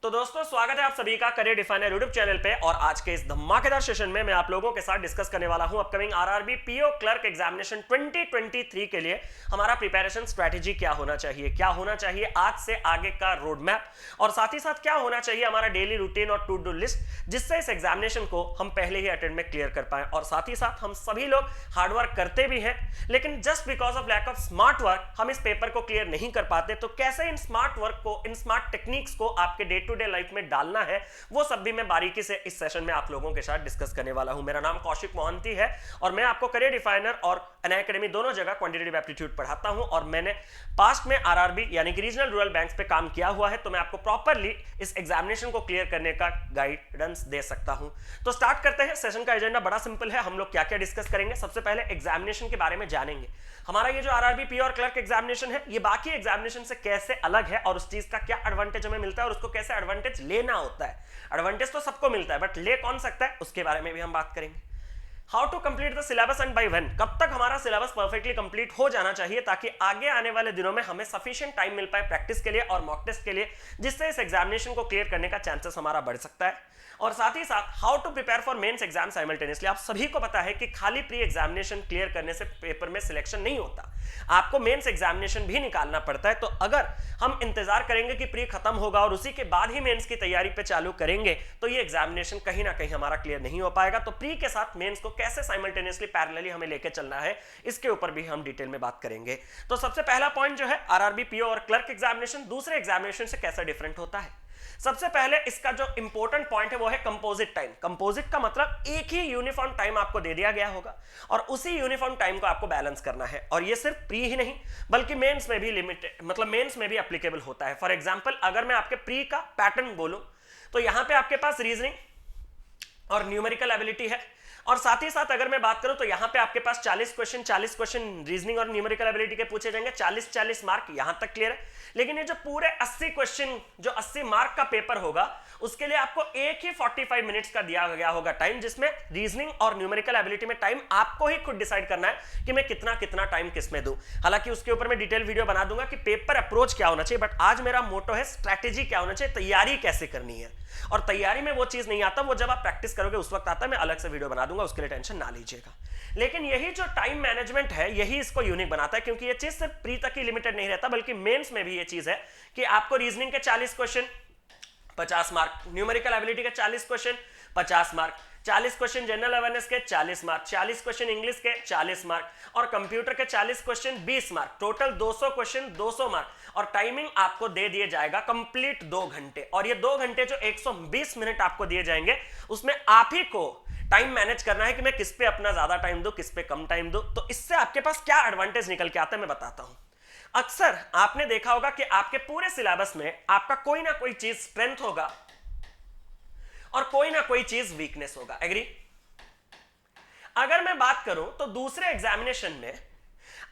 तो दोस्तों स्वागत है आप सभी का करियर डिफाइनर यूट्यूब चैनल पे। और आज के इस धमाकेदार सेशन में मैं आप लोगों के साथ डिस्कस करने वाला हूं upcoming RRB PO clerk examination 2023 के लिए हमारा प्रिपरेशन स्ट्रेटेजी क्या होना चाहिए आज से आगे का रोड मैप, और साथ ही साथ क्या होना चाहिए हमारा डेली रूटीन और टू डू लिस्ट, जिससे इस एग्जामिनेशन को हम पहले ही अटेम्प्ट में क्लियर कर पाए। और साथ ही साथ हम सभी लोग हार्डवर्क करते भी हैं, लेकिन just because of lack of smart work हम इस पेपर को क्लियर नहीं कर पाते। तो कैसे इन स्मार्ट वर्क को, इन स्मार्ट टेक्निक्स को आपके डे टू डे लाइफ में डालना है, वो सब भी मैं बारीकी से इस सेशन में आप लोगों के साथ डिस्कस करने वाला हूं। मेरा नाम कौशिक मोहंती है और मैं आपको करियर डिफाइनर और अनअकैडमी दोनों जगह क्वांटिटेटिव एप्टीट्यूड पढ़ाता हूं, और मैंने पास्ट में आरआरबी यानी कि रीजनल रूरल बैंक्स पे काम किया हुआ है, तो मैं आपको प्रॉपरली इस एग्जामिनेशन को क्लियर करने का गाइडेंस दे सकता हूं। तो स्टार्ट करते हैं। सेशन का एजेंडा बड़ा सिंपल है। हम लोग क्या क्या डिस्कस करेंगे, सबसे पहले एग्जामिनेशन के बारे में जानेंगे। हमारा ये जो आरआरबी पी और क्लर्क एग्जामिनेशन है, ये बाकी एग्जामिनेशन से कैसे अलग है और उस चीज का क्या एडवांटेज हमें मिलता है और उसको कैसे एडवांटेज लेना होता है। एडवांटेज तो सबको मिलता है, बट ले कौन सकता है उसके बारे में भी हम बात करेंगे। How to complete the syllabus and by when, कब तक हमारा सिलेबस परफेक्टली कंप्लीट हो जाना चाहिए ताकि आगे आने वाले दिनों में हमें सफिशिएंट टाइम मिल पाए प्रैक्टिस के लिए और मॉक टेस्ट के लिए, जिससे इस एग्जामिनेशन को क्लियर करने का चांसेस हमारा बढ़ सकता है। और साथ ही साथ how to prepare for mains exam simultaneously. आप सभी को पता है कि खाली प्री एग्जामिनेशन क्लियर करने से पेपर में सिलेक्शन नहीं होता, आपको मेंस एग्जामिनेशन भी निकालना पड़ता है। तो अगर हम इंतजार करेंगे कि प्री खत्म होगा और उसी के बाद ही मेंस की तैयारी पे चालू करेंगे, तो ये एग्जामिनेशन कहीं ना कहीं हमारा क्लियर नहीं हो पाएगा। तो प्री के साथ मेंस को कैसे साइमल्टेनियसली पैरेलली हमें लेके चलना है, इसके ऊपर भी हम डिटेल में बात करेंगे। तो सबसे पहला पॉइंट जो है आरआरबी पीओ और क्लर्क एग्जामिनेशन दूसरे एग्जामिनेशन से कैसा डिफरेंट होता है। सबसे पहले इसका जो इंपॉर्टेंट पॉइंट है वो है कंपोजिट टाइम। कंपोजिट का मतलब एक ही यूनिफॉर्म टाइम आपको दे दिया गया होगा और उसी यूनिफॉर्म टाइम को आपको बैलेंस करना है। और ये सिर्फ प्री ही नहीं बल्कि मेंस में भी लिमिटेड, मतलब मेंस में भी एप्लीकेबल होता है। फॉर एग्जांपल अगर मैं आपके प्री का पैटर्न बोलूं तो यहां पे आपके पास रीजनिंग और न्यूमेरिकल एबिलिटी है, और साथ ही साथ अगर मैं बात करूं तो यहां पे आपके पास 40 क्वेश्चन रीजनिंग और न्यूमेरिकल एबिलिटी के पूछे जाएंगे। 40 मार्क यहां तक क्लियर है। लेकिन ये जो पूरे 80 क्वेश्चन, जो 80 मार्क का पेपर होगा, उसके लिए आपको एक ही 45 मिनट्स का दिया गया होगा टाइम, जिसमें रीजनिंग और न्यूमेरिकल एबिलिटी में टाइम आपको ही खुद डिसाइड करना है कि मैं कितना कितना टाइम किसमें दूं। हालांकि उसके ऊपर मैं डिटेल वीडियो बना दूंगा कि पेपर अप्रोच क्या होना चाहिए, बट आज मेरा मोटो है स्ट्रैटेजी क्या होना चाहिए, तैयारी कैसे करनी है। और तैयारी में वो चीज नहीं आता, वो जब आप प्रैक्टिस करोगे उस वक्त आता है। मैं अलग से वीडियो बना दूंगा, उसके लिए टेंशन ना लीजिएगा। लेकिन यही जो टाइम मैनेजमेंट है, यही इसको यूनिक बनाता है, क्योंकि ये चीज सिर्फ प्री तक ही लिमिटेड नहीं रहता बल्कि मेंस में भी ये चीज है कि आपको रीजनिंग के 40 क्वेश्चन 50 मार्क, न्यूमेरिकल एबिलिटी के 40 question 50 mark, 40 question general awareness के 40 मार्क, 40 क्वेश्चन इंग्लिश के 40 मार्क, और कंप्यूटर के 40 question 20 mark, total 200 question 200 mark. और टाइमिंग आपको दे दिए जाएगा कंप्लीट 2 घंटे। और ये 2 घंटे जो 120 मिनट आपको दिए जाएंगे, उसमें आप ही को टाइम मैनेज करना है कि मैं किस पे अपना ज्यादा टाइम दूं, किस पे कम टाइम दूं। तो इससे आपके पास क्या एडवांटेज निकल के आता है मैं बताता हूं। अक्सर आपने देखा होगा कि आपके पूरे सिलेबस में आपका कोई ना कोई चीज स्ट्रेंथ होगा और कोई ना कोई चीज वीकनेस होगा। एग्री? अगर मैं बात करूं तो दूसरे एग्जामिनेशन में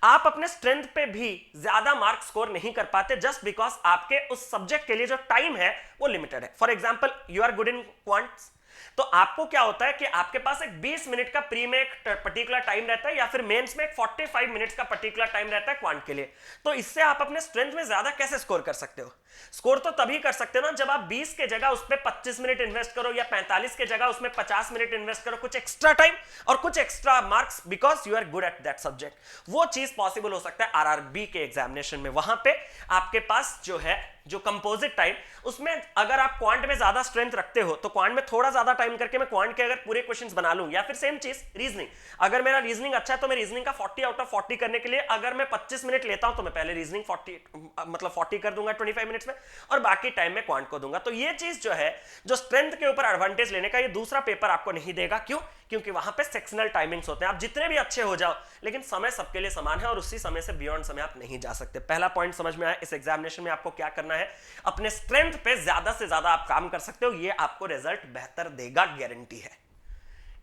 आप अपने स्ट्रेंथ पे भी ज्यादा मार्क स्कोर नहीं कर पाते, जस्ट बिकॉज आपके उस सब्जेक्ट के लिए जो टाइम है वो लिमिटेड है। For example you are good in quants, तो आपको क्या होता है कि आपके पास एक 20 मिनट का प्री में एक पर्टिकुलर टाइम रहता है, या फिर मेंस में एक 45 मिनट्स का पर्टिकुलर टाइम रहता है क्वांट के लिए। तो इससे आप अपने स्ट्रेंथ में ज्यादा कैसे स्कोर कर सकते हो? स्कोर तो तभी कर सकते हो ना जब आप 20 के जगह उस पर 25 मिनट इन्वेस्ट करो, या 45 के जगह उसमें 50 मिनट इन्वेस्ट करो, कुछ एक्स्ट्रा टाइम और कुछ extra marks, because you are good at that subject. वो चीज पॉसिबल हो सकता है आरआरबी के एग्जामिनेशन में। वहां पे आपके पास जो है जो कंपोजिट टाइम, उसमें अगर आप क्वांट में ज्यादा स्ट्रेंथ रखते हो तो क्वांट में थोड़ा ज्यादा टाइम करके मैं क्वांट के अगर पूरे क्वेश्चंस बना लूं, या फिर सेम चीज रीजनिंग, अगर मेरा रीजनिंग अच्छा है तो मैं रीजनिंग का 40 आउट ऑफ 40 करने के लिए अगर मैं 25 मिनट लेता हूं तो मैं पहले रीजनिंग 40 कर दूंगा 25 मिनट्स में, और बाकी टाइम में क्वांट को दूंगा। तो ये चीज जो है, जो स्ट्रेंथ के ऊपर एडवांटेज लेने का, ये दूसरा पेपर आपको नहीं देगा। क्यों? क्योंकि वहां पे सेक्शनल टाइमिंग्स होते हैं। आप जितने भी अच्छे हो जाओ, लेकिन समय सबके लिए समान है और उसी समय से बियॉन्ड समय आप नहीं जा सकते। पहला पॉइंट समझ में आया। इस एग्जामिनेशन में आपको क्या करना है, अपने स्ट्रेंथ पे ज्यादा से ज्यादा आप काम कर सकते हो, ये आपको रिजल्ट बेहतर देगा, गारंटी है।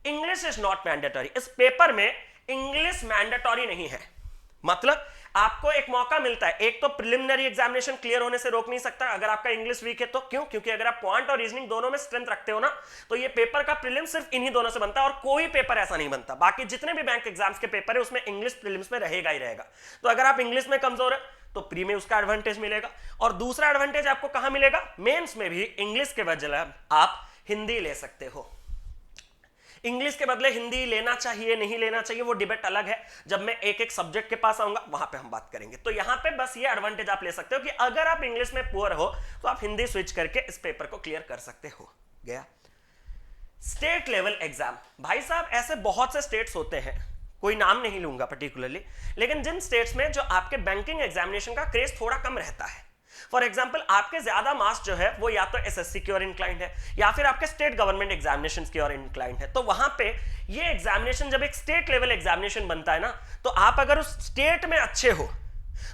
English is not mandatory. इस पेपर में इंग्लिश मैंडेटरी नहीं है, मतलब आपको एक मौका मिलता है। एक तो प्रिलिमिनरी एग्जामिनेशन क्लियर होने से रोक नहीं सकता अगर आपका इंग्लिश वीक है तो। क्यों? क्योंकि अगर आप क्वांट और रीजनिंग दोनों में स्ट्रेंथ रखते हो ना, तो ये पेपर का प्रीलिम सिर्फ इन्हीं दोनों से बनता है, और कोई पेपर ऐसा नहीं बनता। बाकी जितने भी बैंक एग्जाम्स के पेपर है उसमें इंग्लिश प्रीलिम्स में रहेगा ही रहेगा। तो अगर आप इंग्लिश में कमजोर है तो प्री में उसका एडवांटेज मिलेगा। और दूसरा एडवांटेज आपको कहां मिलेगा, मेंस में भी इंग्लिश के बदले आप हिंदी ले सकते हो। इंग्लिश के बदले हिंदी लेना चाहिए नहीं लेना चाहिए वो डिबेट अलग है, जब मैं एक एक सब्जेक्ट के पास आऊंगा वहां पे हम बात करेंगे। तो यहां पे बस ये एडवांटेज आप ले सकते हो कि अगर आप इंग्लिश में पुअर हो तो आप हिंदी स्विच करके इस पेपर को क्लियर कर सकते हो। गया स्टेट लेवल एग्जाम। भाई साहब ऐसे बहुत से स्टेट्स होते हैं, कोई नाम नहीं लूंगा पर्टिकुलरली, लेकिन जिन स्टेट्स में जो आपके बैंकिंग एग्जामिनेशन का क्रेज थोड़ा कम रहता है, फॉर एग्जाम्पल आपके ज्यादा मार्क्स जो है वो या तो एसएससी की ओर इंक्लाइंड है या फिर आपके स्टेट गवर्नमेंट एग्जामिनेशन की ओर इंक्लाइंड है, तो वहां पे ये एग्जामिनेशन जब एक स्टेट लेवल एग्जामिनेशन बनता है ना, तो आप अगर उस स्टेट में अच्छे हो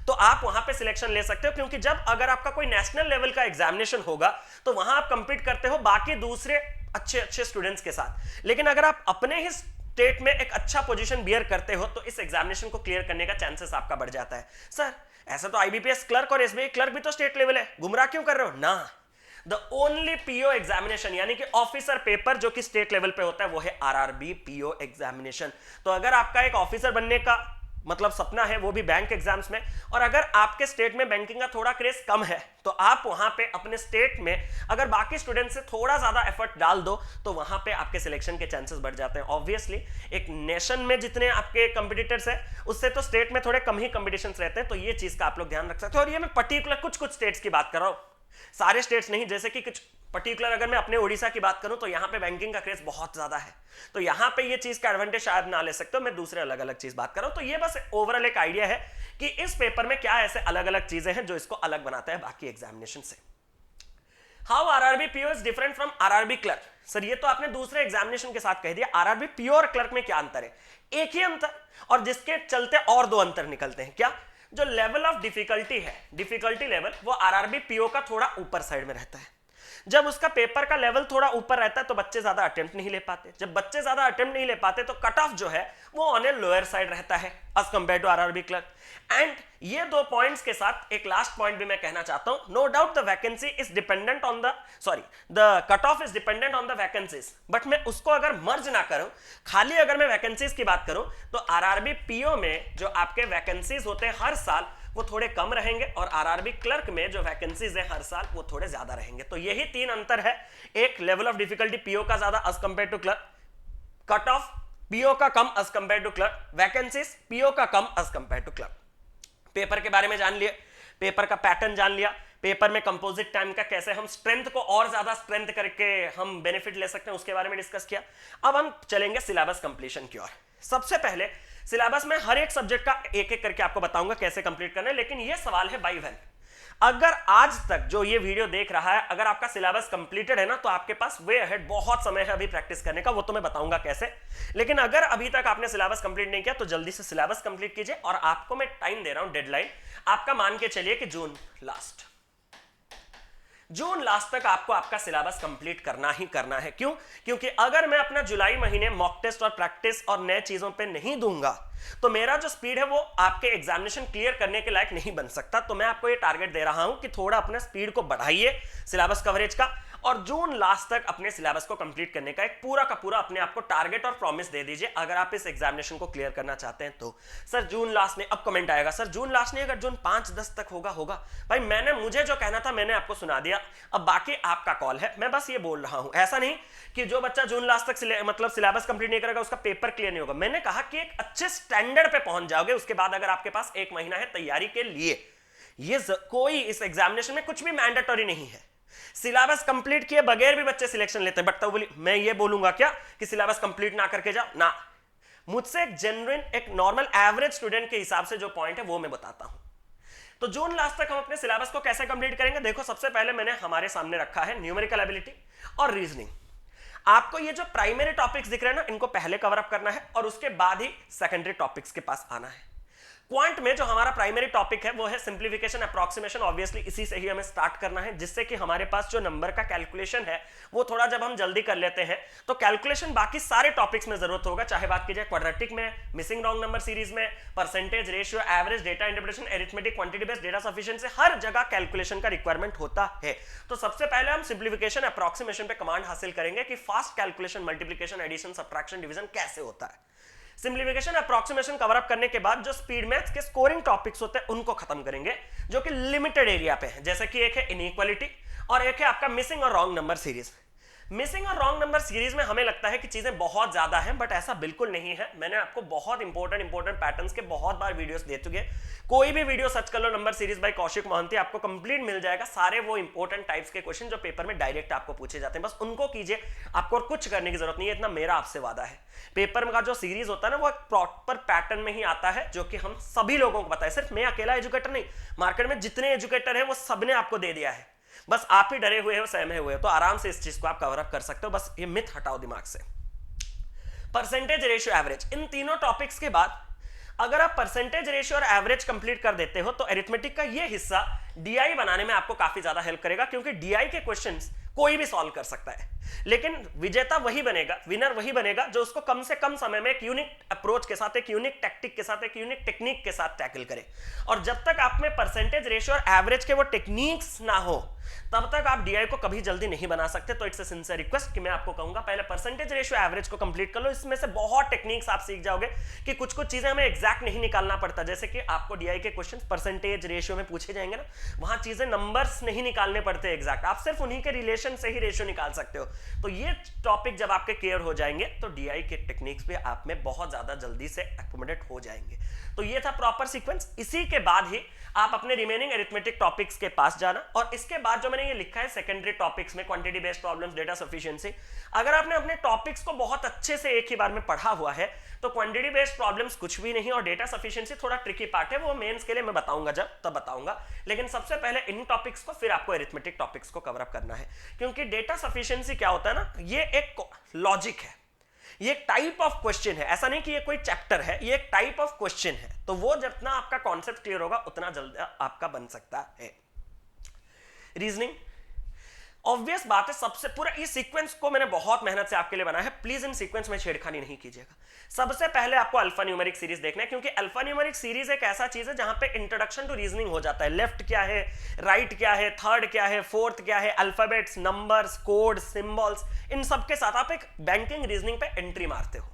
तो आप वहां पे सिलेक्शन ले सकते हो, क्योंकि जब अगर आपका कोई नेशनल लेवल का एग्जामिनेशन होगा तो वहां आप कंपीट करते हो बाकी दूसरे अच्छे अच्छे स्टूडेंट्स के साथ। लेकिन अगर आप अपने ही स्टेट में एक अच्छा पोजीशन बियर करते हो तो इस एग्जामिनेशन को क्लियर करने का चांसेस आपका बढ़ जाता है। सर ऐसा तो आईबीपीएस क्लर्क और एसबीआई क्लर्क भी तो स्टेट लेवल है, गुमराह क्यों कर रहे हो ना। द ओनली पीओ एग्जामिनेशन यानी कि ऑफिसर पेपर जो कि स्टेट लेवल पे होता है वो है आरआरबी पीओ एग्जामिनेशन। तो अगर आपका एक ऑफिसर बनने का मतलब सपना है वो भी बैंक एग्जाम्स में, और अगर आपके स्टेट में बैंकिंग का थोड़ा क्रेज कम है तो आप वहां पे अपने स्टेट में अगर बाकी स्टूडेंट से थोड़ा ज्यादा एफर्ट डाल दो तो वहां पे आपके सिलेक्शन के चांसेस बढ़ जाते हैं। ऑब्वियसली एक नेशन में जितने आपके कंपटीटर्स हैं उससे तो स्टेट में थोड़े कम ही कंपटीशंस रहते हैं, तो ये चीज का आप लोग ध्यान रख सकते हो। और ये मैं पर्टिकुलर कुछ कुछ स्टेट्स की बात कर रहा हूं, सारे स्टेट्स नहीं। जैसे कि कुछ पर्टिकुलर अगर मैं अपने उड़ीसा की बात करूं तो यहां पे बैंकिंग का क्रेज बहुत ज्यादा है, तो यहां पे ये चीज का एडवांटेज शायद ना ले सकते हो, मैं दूसरे अलग अलग चीज बात कर रहा हूं। तो ये बस ओवरऑल एक आइडिया है कि इस पेपर में क्या ऐसे अलग अलग चीजें हैं जो इसको अलग बनाता है बाकी एग्जामिनेशन से। How RRB PO is different from RRB clerk. Sir ये तो आपने दूसरे एग्जामिनेशन के साथ कह दिया, आरआरबी पीओ और क्लर्क में क्या अंतर है, एक ही अंतर, और जिसके चलते और दो अंतर निकलते हैं। क्या, जो लेवल ऑफ डिफिकल्टी है, डिफिकल्टी लेवल वो आरआरबी पीओ का थोड़ा ऊपर साइड में रहता है। जब उसका पेपर का लेवल थोड़ा ऊपर रहता है तो बच्चे ज्यादा अटेम्प्ट नहीं ले पाते, जब बच्चे ज्यादा अटेम्प्ट नहीं ले पाते तो कट ऑफ जो है वो ऑन ए लोअर साइड रहता है as compare to RRB clerk. And ये दो पॉइंट्स के साथ एक लास्ट पॉइंट भी मैं कहना चाहता हूं, no doubt the vacancy is dependent on the cut off is dependent on the vacancies, but मैं उसको अगर मर्ज ना करूं, खाली अगर मैं वैकेंसीज की बात करूं तो आरआरबी पीओ में जो आपके वैकेंसीज होते हैं हर साल वो थोड़े कम रहेंगे, और आरआरबी क्लर्क में जो वैकेंसीज है हर साल वो थोड़े ज्यादा रहेंगे। तो यही तीन अंतर है, एक लेवल ऑफ डिफिकल्टी पीओ का ज्यादा as compare to clerk, cut off PO का कम as compare to clerk, vacancies PO का कम as compare to clerk. Paper के बारे में जान लिए, पेपर का पैटर्न जान लिया, पेपर में कंपोजिट टाइम का कैसे हम स्ट्रेंथ को और ज्यादा स्ट्रेंथ करके हम बेनिफिट ले सकते हैं उसके बारे में डिस्कस किया। अब हम चलेंगे सिलेबस कंप्लीशन की ओर। सबसे पहले सिलेबस में हर एक सब्जेक्ट का एक एक करके आपको बताऊंगा कैसे कंप्लीट करना है, लेकिन यह सवाल है बाई व्हेन। अगर आज तक जो ये वीडियो देख रहा है अगर आपका सिलेबस कंप्लीटेड है ना तो आपके पास वे अहेड बहुत समय है अभी प्रैक्टिस करने का, वो तो मैं बताऊंगा कैसे। लेकिन अगर अभी तक आपने सिलेबस कंप्लीट नहीं किया तो जल्दी से सिलेबस कंप्लीट कीजिए, और आपको मैं टाइम दे रहा हूं, डेडलाइन आपका मान के चलिए कि जून लास्ट तक आपको आपका सिलेबस कंप्लीट करना ही करना है। क्यों? क्योंकि अगर मैं अपना जुलाई महीने मॉक टेस्ट और प्रैक्टिस और नए चीजों पे नहीं दूंगा तो मेरा जो स्पीड है वो आपके एग्जामिनेशन क्लियर करने के लायक नहीं बन सकता। तो मैं आपको ये टारगेट दे रहा हूं कि थोड़ा अपने स्पीड को बढ़ाइए सिलेबस कवरेज का, और जून लास्ट तक अपने सिलेबस को कंप्लीट करने का एक पूरा का पूरा अपने आप को टारगेट और प्रॉमिस दे दीजिए अगर आप इस एग्जामिनेशन को क्लियर करना चाहते हैं तो। सर जून लास्ट नहीं, अब कमेंट आएगा सर जून लास्ट नहीं, अगर जून 5-10 तक होगा भाई मुझे जो कहना था मैंने आपको सुना दिया, अब बाकी आपका कॉल है। मैं बस ये बोल रहा हूं, ऐसा नहीं कि जो बच्चा जून लास्ट तक मतलब सिलेबस कंप्लीट नहीं करेगा उसका पेपर क्लियर नहीं होगा। मैंने कहा कि एक अच्छे स्टैंडर्ड पे पहुंच जाओगे, उसके बाद अगर आपके पास 1 महीना है तैयारी के लिए, ये कोई इस एग्जामिनेशन में कुछ भी मैंडेटरी नहीं है। सिलेबस कंप्लीट किए बगैर भी बच्चे सिलेक्शन लेते हैं, बट तो बोली मैं ये बोलूंगा क्या कि सिलेबस कंप्लीट ना करके जाओ ना। मुझसे एक जेन्युइन एक नॉर्मल एवरेज स्टूडेंट के हिसाब से जो पॉइंट है वो मैं बताता हूं। तो जून लास्ट तक हम अपने सिलेबस को कैसे कंप्लीट करेंगे, देखो सबसे पहले मैंने हमारे सामने रखा है न्यूमेरिकल एबिलिटी और रीजनिंग। आपको ये जो प्राइमरी टॉपिक्स दिख रहे हैं ना इनको पहले कवर अप करना है और उसके बाद ही सेकेंडरी टॉपिक्स के पास आना है। क्वांट में जो हमारा प्राइमरी टॉपिक है वो है सिंप्लीफिकेशन अप्रॉक्सीमेशन, ऑब्वियसली इसी से ही हमें स्टार्ट करना है, जिससे कि हमारे पास जो नंबर का कैलकुलेशन है वो थोड़ा जब हम जल्दी कर लेते हैं तो कैलकुलेशन बाकी सारे टॉपिक्स में जरूरत होगा, चाहे बात की जाए क्वाड्रेटिक में, मिसिंग रॉन्ग नंबर सीरीज में, percentage, ratio, average, data interpretation, arithmetic, quantity based, data sufficiency, हर जगह कैलकुलेशन का रिक्वायरमेंट होता है। तो सबसे पहले हम सिंप्लीफिकेशन अप्रॉक्सीमेशन पे कमांड हासिल करेंगे कि fast calculation, multiplication, addition, subtraction, division कैसे होता है। सिंप्लीफिकेशन अप्रॉक्सीमेशन कवर अप करने के बाद जो स्पीड मैथ्स के स्कोरिंग टॉपिक्स होते हैं उनको खत्म करेंगे, जो कि लिमिटेड एरिया पे है, जैसे कि एक है इनइक्वालिटी और एक है आपका मिसिंग और रॉन्ग नंबर सीरीज। मिसिंग और रॉन्ग नंबर सीरीज में हमें लगता है कि चीजें बहुत ज्यादा हैं, बट ऐसा बिल्कुल नहीं है। मैंने आपको बहुत इंपॉर्टेंट पैटर्न्स के बहुत बार वीडियोस दे चुके हैं। कोई भी वीडियो सर्च कर लो number series by Kaushik Mohanty, आपको कंप्लीट मिल जाएगा। सारे वो इंपॉर्टेंट टाइप्स के क्वेश्चन जो पेपर में डायरेक्ट आपको पूछे जाते हैं, बस उनको कीजिए, आपको और कुछ करने की जरूरत नहीं है। इतना मेरा आपसे वादा है। पेपर का जो सीरीज होता है ना, वो एक प्रॉपर पैटर्न में ही आता है, जो कि हम सभी लोगों को पता है। सिर्फ मैं अकेला एजुकेटर नहीं, मार्केट में जितने एजुकेटर हैं वो सबने आपको दे दिया है, बस आप ही डरे हुए हो, सहमे हुए हो। तो आराम से इस चीज को आप कवर अप कर सकते हो। बस ये मिथ हटाओ दिमाग से। परसेंटेज, रेशियो, एवरेज, इन तीनों टॉपिक्स के बाद अगर आप परसेंटेज, रेशियो और एवरेज कंप्लीट कर देते हो तो अरिथमेटिक का ये हिस्सा डीआई बनाने में आपको काफी ज्यादा हेल्प करेगा, क्योंकि डीआई के क्वेश्चंस कोई भी सॉल्व कर सकता है, लेकिन विजेता वही बनेगा, विनर वही बनेगा जो उसको कम से कम समय में एक यूनिक अप्रोच के साथ, एक यूनिक टैक्टिक के साथ, एक यूनिक टेक्निक के साथ टैकल करे। और जब तक आप में परसेंटेज, रेशियो और एवरेज के वो टेक्निक्स ना हो, तब तक आप डीआई को कभी जल्दी नहीं बना सकते। तो इट्स अ सिंसियर रिक्वेस्ट कि मैं आपको कहूंगा पहले परसेंटेज, रेशियो, एवरेज को कंप्लीट कर लो। इसमें से बहुत टेक्निक्स आप सीख जाओगे कि कुछ कुछ चीजें हमें एग्जैक्ट नहीं निकालना पड़ता, जैसे कि आपको डीआई के क्वेश्चन परसेंटेज, रेशियो में पूछे जाएंगे ना, वहां चीजें नंबर्स नहीं निकालने पड़ते एग्जैक्ट, आप सिर्फ उन्हीं के रिलेशन से ही रेशियो निकाल सकते हो। तो ये टॉपिक जब आपके क्लियर हो जाएंगे तो डीआई के टेक्निक्स पे आप में बहुत ज्यादा जल्दी से एकोमोडेट हो जाएंगे। तो ये था प्रॉपर सीक्वेंस। इसी के बाद ही आप अपने रिमेनिंग अरिथमेटिक टॉपिक्स के पास जाना, और इसके बाद जो मैंने ये लिखा है सेकेंडरी टॉपिक्स में quantity based problems, data sufficiency, अगर आपने अपने टॉपिक्स को बहुत अच्छे से एक ही बार में पढ़ा हुआ है तो क्वांटिटी बेस्ड प्रॉब्लम्स कुछ भी नहीं, और डेटा सफिशिएंसी थोड़ा ट्रिकी पार्ट है, वो मेंस के लिए मैं बताऊंगा जब तब बताऊंगा। लेकिन सबसे पहले इन टॉपिक्स को, फिर आपको अरिथमेटिक टॉपिक्स को कवर अप करना है, क्योंकि डेटा सफिशिएंसी क्या होता है ना, ये एक लॉजिक है, ये एक टाइप ऑफ क्वेश्चन है। ऐसा नहीं कि ये कोई चैप्टर है, ये एक टाइप ऑफ क्वेश्चन है। तो वो जितना आपका कॉन्सेप्ट क्लियर होगा उतना जल्दी आपका बन सकता है। रीजनिंग, ऑब्वियस बात है, सबसे पूरा इस सीक्वेंस को मैंने बहुत मेहनत से आपके लिए बनाया है, प्लीज इन सीक्वेंस में छेड़खानी नहीं कीजिएगा। सबसे पहले आपको अल्फा न्यूमेरिक सीरीज देखना है, क्योंकि अल्फा न्यूमेरिक सीरीज एक ऐसा चीज है जहां पे इंट्रोडक्शन टू रीजनिंग हो जाता है। लेफ्ट क्या है, राइट क्या है, थर्ड क्या है, फोर्थ क्या है, अल्फाबेट्स, नंबर्स, कोड, सिंबल्स, इन सब के साथ आप एक बैंकिंग रीजनिंग पे एंट्री मारते हो।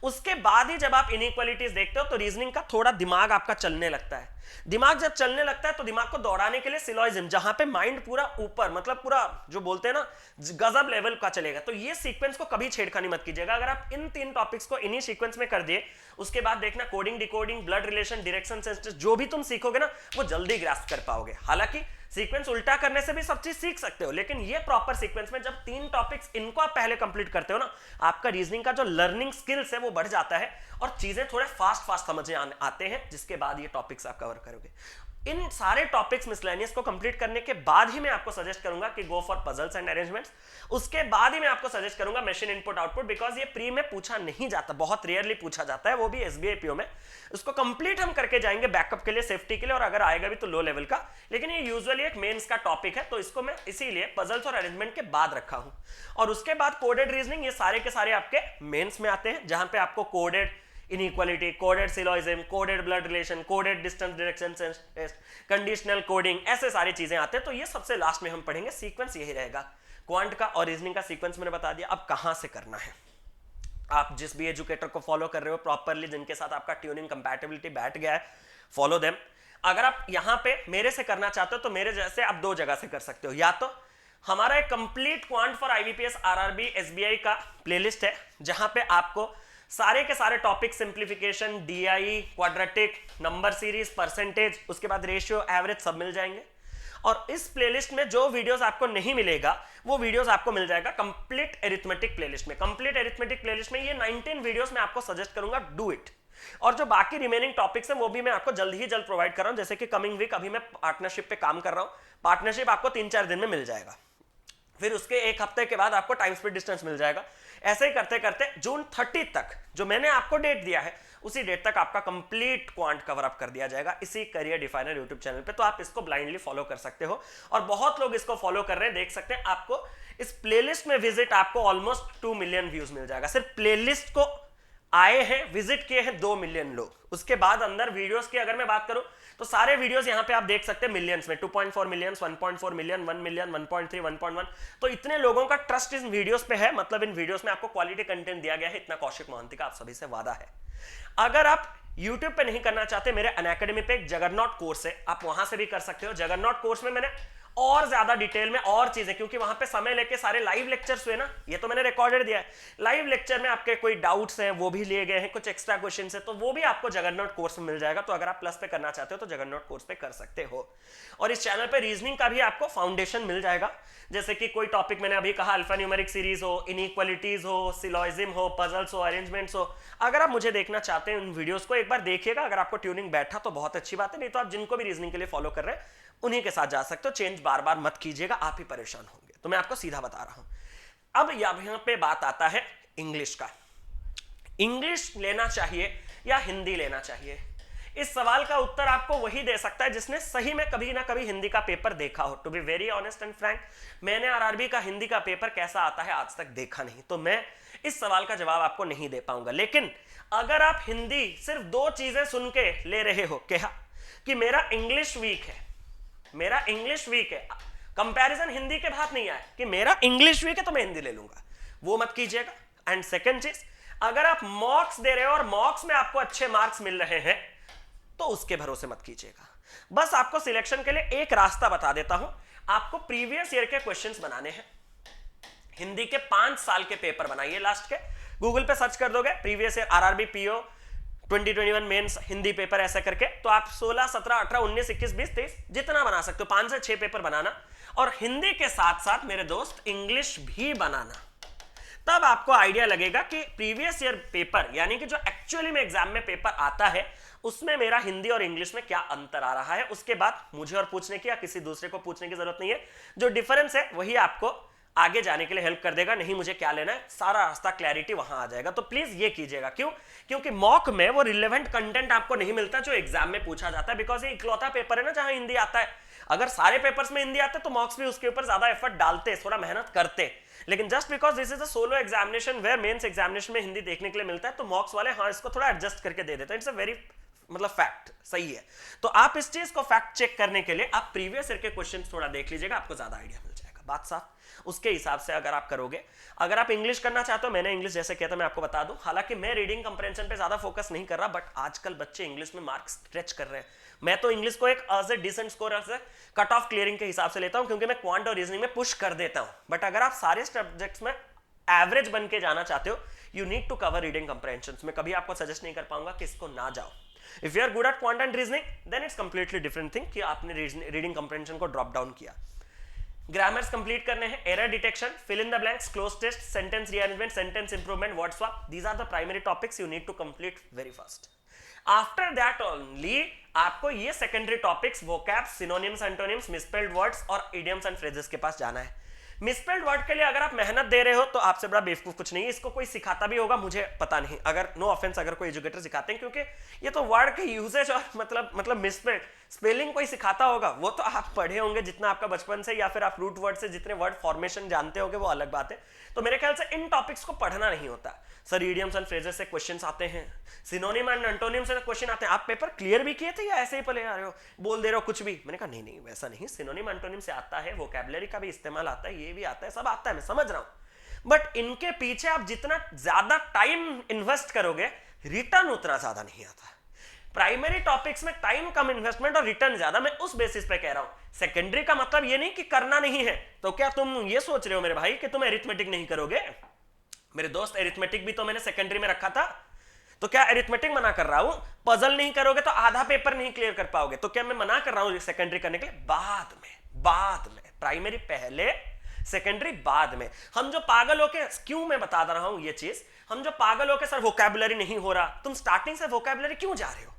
उसके बाद ही जब आप इनइक्वालिटीज देखते हो तो रीजनिंग का थोड़ा दिमाग आपका चलने लगता है। दिमाग जब चलने लगता है तो दिमाग को दौड़ाने के लिए सिलॉजिज्म, जहां पे माइंड पूरा ऊपर, मतलब पूरा जो बोलते हैं ना गजब लेवल का चलेगा। तो ये सीक्वेंस को कभी छेड़खानी मत कीजिएगा। अगर आप इन तीन टॉपिक्स को इन्हीं सीक्वेंस में कर दिए, उसके बाद देखना coding, decoding, blood relation, direction sense, जो भी तुम सीखोगे ना वो जल्दी ग्रास्प कर पाओगे। हालांकि सीक्वेंस उल्टा करने से भी सब चीज सीख सकते हो, लेकिन ये प्रॉपर सीक्वेंस में जब तीन टॉपिक्स इनको आप पहले कंप्लीट करते हो ना, आपका रीजनिंग का जो लर्निंग स्किल्स है वो बढ़ जाता है और चीजें थोड़े फास्ट समझ आते हैं, जिसके बाद ये टॉपिक्स आप कवर करोगे। इन सारे टॉपिक्स मिसलेनियस को कंप्लीट करने के बाद ही मैं आपको सजेस्ट करूंगा कि go for puzzles and arrangements. उसके बाद ही मैं आपको सजेस्ट करूंगा मशीन इनपुट आउटपुट, बिकॉज ये प्री में पूछा नहीं जाता, बहुत रेयरली पूछा जाता है, वो भी एसबीआई पीओ में। उसको कंप्लीट हम करके जाएंगे बैकअप के लिए, सेफ्टी के लिए, और अगर आएगा भी तो लो लेवल का, लेकिन ये यूजुअली एक मेंस का टॉपिक है, तो इसको मैं इसीलिए पजल्स और अरेंजमेंट के बाद रखा हूं। और उसके बाद कोडेड रीजनिंग, ये सारे के सारे आपके मेंस में आते हैं, जहां पे आपको coded inequality, coded syllogism, coded blood relation, coded distance direction test, conditional coding, ऐसे सारी चीजें आते हैं। तो ये सबसे लास्ट में हम पढ़ेंगे। सीक्वेंस यही रहेगा, क्वांट का और रीजनिंग का सीक्वेंस मैंने बता दिया। अब कहां से करना है, आप जिस भी एजुकेटर को फॉलो कर रहे हो प्रॉपरली, जिनके साथ आपका ट्यूनिंग कंपैटिबिलिटी बैठ गया है, फॉलो देम। अगर आप यहां पे मेरे से करना चाहते हो तो मेरे जैसे आप दो जगह से कर सकते हो। या तो हमारा एक complete quant for IBPS, RRB, SBI का प्लेलिस्ट है, जहां पे आपको सारे के सारे topic, simplification, DI, quadratic, number series, percentage, उसके बाद रेशियो, एवरेज, सब मिल जाएंगे। और इस प्लेलिस्ट में जो वीडियोस आपको नहीं मिलेगा वो वीडियोस आपको मिल जाएगा कंप्लीट अरिथमेटिक प्लेलिस्ट में। कंप्लीट अरिथमेटिक प्लेलिस्ट में ये 19 वीडियोस मैं आपको सजेस्ट करूंगा, डू इट। और जो बाकी रिमेनिंग टॉपिक्स हैं वो भी मैं आपको जल्द ही जल्द प्रोवाइड कर रहा हूं, जैसे कि कमिंग वीक अभी मैं पार्टनरशिप पे काम कर रहा हूं, पार्टनरशिप आपको 3-4 दिन में मिल जाएगा, फिर उसके एक हफ्ते के बाद आपको टाइम स्पीड डिस्टेंस मिल जाएगा। ऐसे ही करते करते जून 30 तक जो मैंने आपको डेट दिया है उसी डेट तक आपका कंप्लीट क्वांट कवर अप कर दिया जाएगा इसी करियर डिफाइनर यूट्यूब चैनल पे। तो आप इसको ब्लाइंडली फॉलो कर सकते हो और बहुत लोग इसको फॉलो कर रहे हैं, देख सकते हैं। आपको इस प्लेलिस्ट में विजिट आपको ऑलमोस्ट 2 मिलियन व्यूज मिल जाएगा। सिर्फ प्लेलिस्ट को आए हैं, विजिट किए हैं 2 मिलियन लोग। उसके बाद अंदर वीडियोस की अगर मैं बात करूं तो सारे वीडियोस यहाँ पे आप देख सकते हैं मिलियंस में, 2.4 मिलियन, 1.4 मिलियन, 1 मिलियन, 1.3, 1.1। तो इतने लोगों का ट्रस्ट इन वीडियोस पे है, मतलब इन वीडियोस में आपको क्वालिटी कंटेंट दिया गया है, इतना कौशिक मोहंती का आप सभी से वादा है। अगर आप YouTube पे नहीं करना चाहते, मेरे अनअकैडमी पे एक जगरनॉट कोर्स है, आप वहां से भी कर सकते हो। जगरनॉट कोर्स में मैंने और ज्यादा डिटेल में और चीजें, क्योंकि वहां पे समय लेके सारे लाइव लेक्चर्स हुए ना, ये तो मैंने रिकॉर्डेड दिया है। लाइव लेक्चर में आपके कोई डाउट्स हैं वो भी लिए गए हैं, कुछ एक्स्ट्रा क्वेश्चंस है, तो वो भी आपको जगरनॉट कोर्स में मिल जाएगा। तो अगर आप प्लस पे करना चाहते हो तो जगरनॉट कोर्स पे कर सकते हो। और इस चैनल पे रीजनिंग का भी आपको फाउंडेशन मिल जाएगा, जैसे कि कोई टॉपिक मैंने अभी कहा, अल्फा न्यूमेरिक सीरीज हो, इनइक्वालिटीज हो, सिलॉजिज्म हो, पजल्स हो, अरेंजमेंट्स हो। अगर आप मुझे देखना चाहते हैं उन वीडियोस को एक बार देखिएगा। अगर आपको ट्यूनिंग बैठा तो बहुत अच्छी बात है, नहीं तो आप जिनको भी रीजनिंग के लिए फॉलो कर रहे हैं उन्हीं के साथ जा सकते हो। चेंज बार बार मत कीजिएगा, आप ही परेशान होंगे। तो मैं आपको सीधा बता रहा हूं। अब यहां पे बात आता है इंग्लिश का। इंग्लिश लेना चाहिए या हिंदी लेना चाहिए? इस सवाल का उत्तर आपको वही दे सकता है जिसने सही में कभी ना कभी हिंदी का पेपर देखा हो। To be very honest and frank, मैंने आरआरबी का हिंदी का पेपर कैसा आता है आज तक देखा नहीं, तो मैं इस सवाल का जवाब आपको नहीं दे पाऊंगा। लेकिन अगर आप हिंदी सिर्फ दो चीजें सुन के ले रहे हो, क्या कि मेरा इंग्लिश वीक है, मेरा इंग्लिश वीक है, कंपैरिजन हिंदी के बात नहीं आया कि मेरा इंग्लिश वीक है तो मैं हिंदी ले लूंगा, वो मत कीजिएगा। एंड सेकंड चीज, अगर आप मॉक्स दे रहे हो और मॉक्स में आपको अच्छे मार्क्स मिल रहे हैं तो उसके भरोसे मत कीजिएगा। बस आपको सिलेक्शन के लिए एक रास्ता बता देता हूं, आपको प्रीवियस ईयर के क्वेश्चंस बनाने हैं। हिंदी के 5 साल के पेपर बनाइए लास्ट के, गूगल पे सर्च कर दोगे previous year RRB PO 2021 mains Hindi paper ऐसा करके, तो आप 16, 17, 18, 19, 21, 20, 23 जितना बना सकते हो, 5 से 6 पेपर बनाना। और हिंदी के साथ साथ मेरे दोस्त इंग्लिश भी बनाना। तब आपको आइडिया लगेगा कि प्रीवियस ईयर पेपर, यानी कि जो एक्चुअली में एग्जाम में पेपर आता है, उसमें मेरा हिंदी और इंग्लिश में क्या अंतर आ रहा है। उसके बाद मुझे और पूछने की या किसी दूसरे को पूछने की जरूरत नहीं है, जो डिफरेंस है वही आपको आगे जाने के लिए हेल्प कर देगा। नहीं मुझे क्या लेना है, सारा रास्ता क्लैरिटी वहां आ जाएगा। तो प्लीज ये कीजिएगा। क्यों? क्योंकि मॉक में वो रिलेवेंट कंटेंट आपको नहीं मिलता जो एग्जाम में पूछा जाता है, बिकॉज ये इकलौता पेपर है ना जहां हिंदी आता है। अगर सारे पेपर्स में हिंदी आते तो मॉक्स भी उसके ऊपर ज्यादा एफर्ट डालते, थोड़ा मेहनत करते। लेकिन just because this is a solo examination where mains examination में हिंदी देखने के लिए मिलता है, तो मॉक्स वाले हाँ इसको थोड़ा एडजस्ट करके दे देते हैं। इट्स अ वेरी मतलब फैक्ट सही है। तो आप इस चीज को फैक्ट चेक करने के लिए आप प्रीवियस ईयर के क्वेश्चन थोड़ा देख लीजिएगा, आपको ज्यादा आइडिया मिल जाएगा। बात साफ। उसके हिसाब से अगर आप करोगे, अगर आप इंग्लिश करना चाहते हो, मैंने इंग्लिश जैसे किया था मैं आपको बता दूं, हालांकि मैं रीडिंग कंप्रेंशन पे ज्यादा फोकस नहीं कर रहा, बट आजकल बच्चे इंग्लिश में मार्क्स स्ट्रेच कर रहे हैं। मैं तो इंग्लिश को एक एज ए डिसेंट स्कोर से कट ऑफ क्लियरिंग के हिसाब से लेता हूं, क्योंकि मैं क्वांट और रीजनिंग में पुश कर देता हूं। बट अगर आप सारे सब्जेक्ट्स में एवरेज बन के जाना चाहते हो, you need to cover reading comprehension. मैं कभी आपको सजेस्ट नहीं कर पाऊंगा कि इसको ना जाओ। If you are good at quant and reasoning, then it's completely different thing कि आपने रीडिंग कंप्रेंशन को ड्रॉप डाउन किया। ग्रामर्स कंप्लीट करने हैं, error detection, fill in the blanks, cloze test, sentence rearrangement, sentence improvement, word swap, these are the primary topics you need to complete very fast. After that only आपको ये secondary topics, vocabs, synonyms, antonyms, misspelled words और idioms and phrases के पास जाना है। Misspelled word के लिए अगर आप मेहनत दे रहे हो तो आपसे बड़ा बेवकूफ कुछ नहीं है। इसको कोई सिखाता भी होगा मुझे पता नहीं, अगर नो ऑफेंस अगर कोई एजुकेटर सिखाते हैं, क्योंकि ये तो वर्ड के यूजेज और मतलब मिसस्पेल्ड स्पेलिंग कोई सिखाता होगा वो तो आप पढ़े होंगे जितना आपका बचपन से, या फिर आप रूट वर्ड से जितने वर्ड फॉर्मेशन जानते होंगे वो अलग बात है। तो मेरे ख्याल से इन टॉपिक्स को पढ़ना नहीं होता। सर इडियम्स एंड फ्रेजेस से क्वेश्चंस आते हैं, सिनोनिम एंड एंटोनिम से क्वेश्चन आते हैं। आप पेपर क्लियर भी किए थे या ऐसे ही पले आ रहे हो, बोल दे रहे हो कुछ भी? मैंने कहा नहीं वैसा नहीं, सिनोनिम एंटोनिम से आता है, वोकैबुलरी का भी इस्तेमाल आता है, ये भी आता है, सब आता है, मैं समझ रहा हूं। बट इनके पीछे आप जितना ज्यादा टाइम इन्वेस्ट करोगे, रिटर्न उतना ज्यादा नहीं आता। प्राइमरी टॉपिक्स में टाइम कम इन्वेस्टमेंट और रिटर्न ज्यादा, मैं उस बेसिस पे कह रहा हूं। सेकेंडरी का मतलब ये नहीं कि करना नहीं है। तो क्या तुम ये सोच रहे हो मेरे भाई कि तुम एरिथमेटिक नहीं करोगे? मेरे दोस्त एरिथमेटिक भी तो मैंने सेकेंडरी में रखा था, तो क्या एरिथमेटिक मना कर रहा हूं? पजल नहीं करोगे तो आधा पेपर नहीं क्लियर कर पाओगे, तो क्या मैं मना कर रहा हूं सेकेंडरी करने के लिए? बाद में प्राइमरी पहले, सेकेंडरी बाद में। हम जो पागल होके, क्यों मैं बता रहा हूं ये चीज, हम जो पागल होके सर वोकैबुलरी नहीं हो रहा, तुम स्टार्टिंग से वोकैबुलरी क्यों जा रहे हो?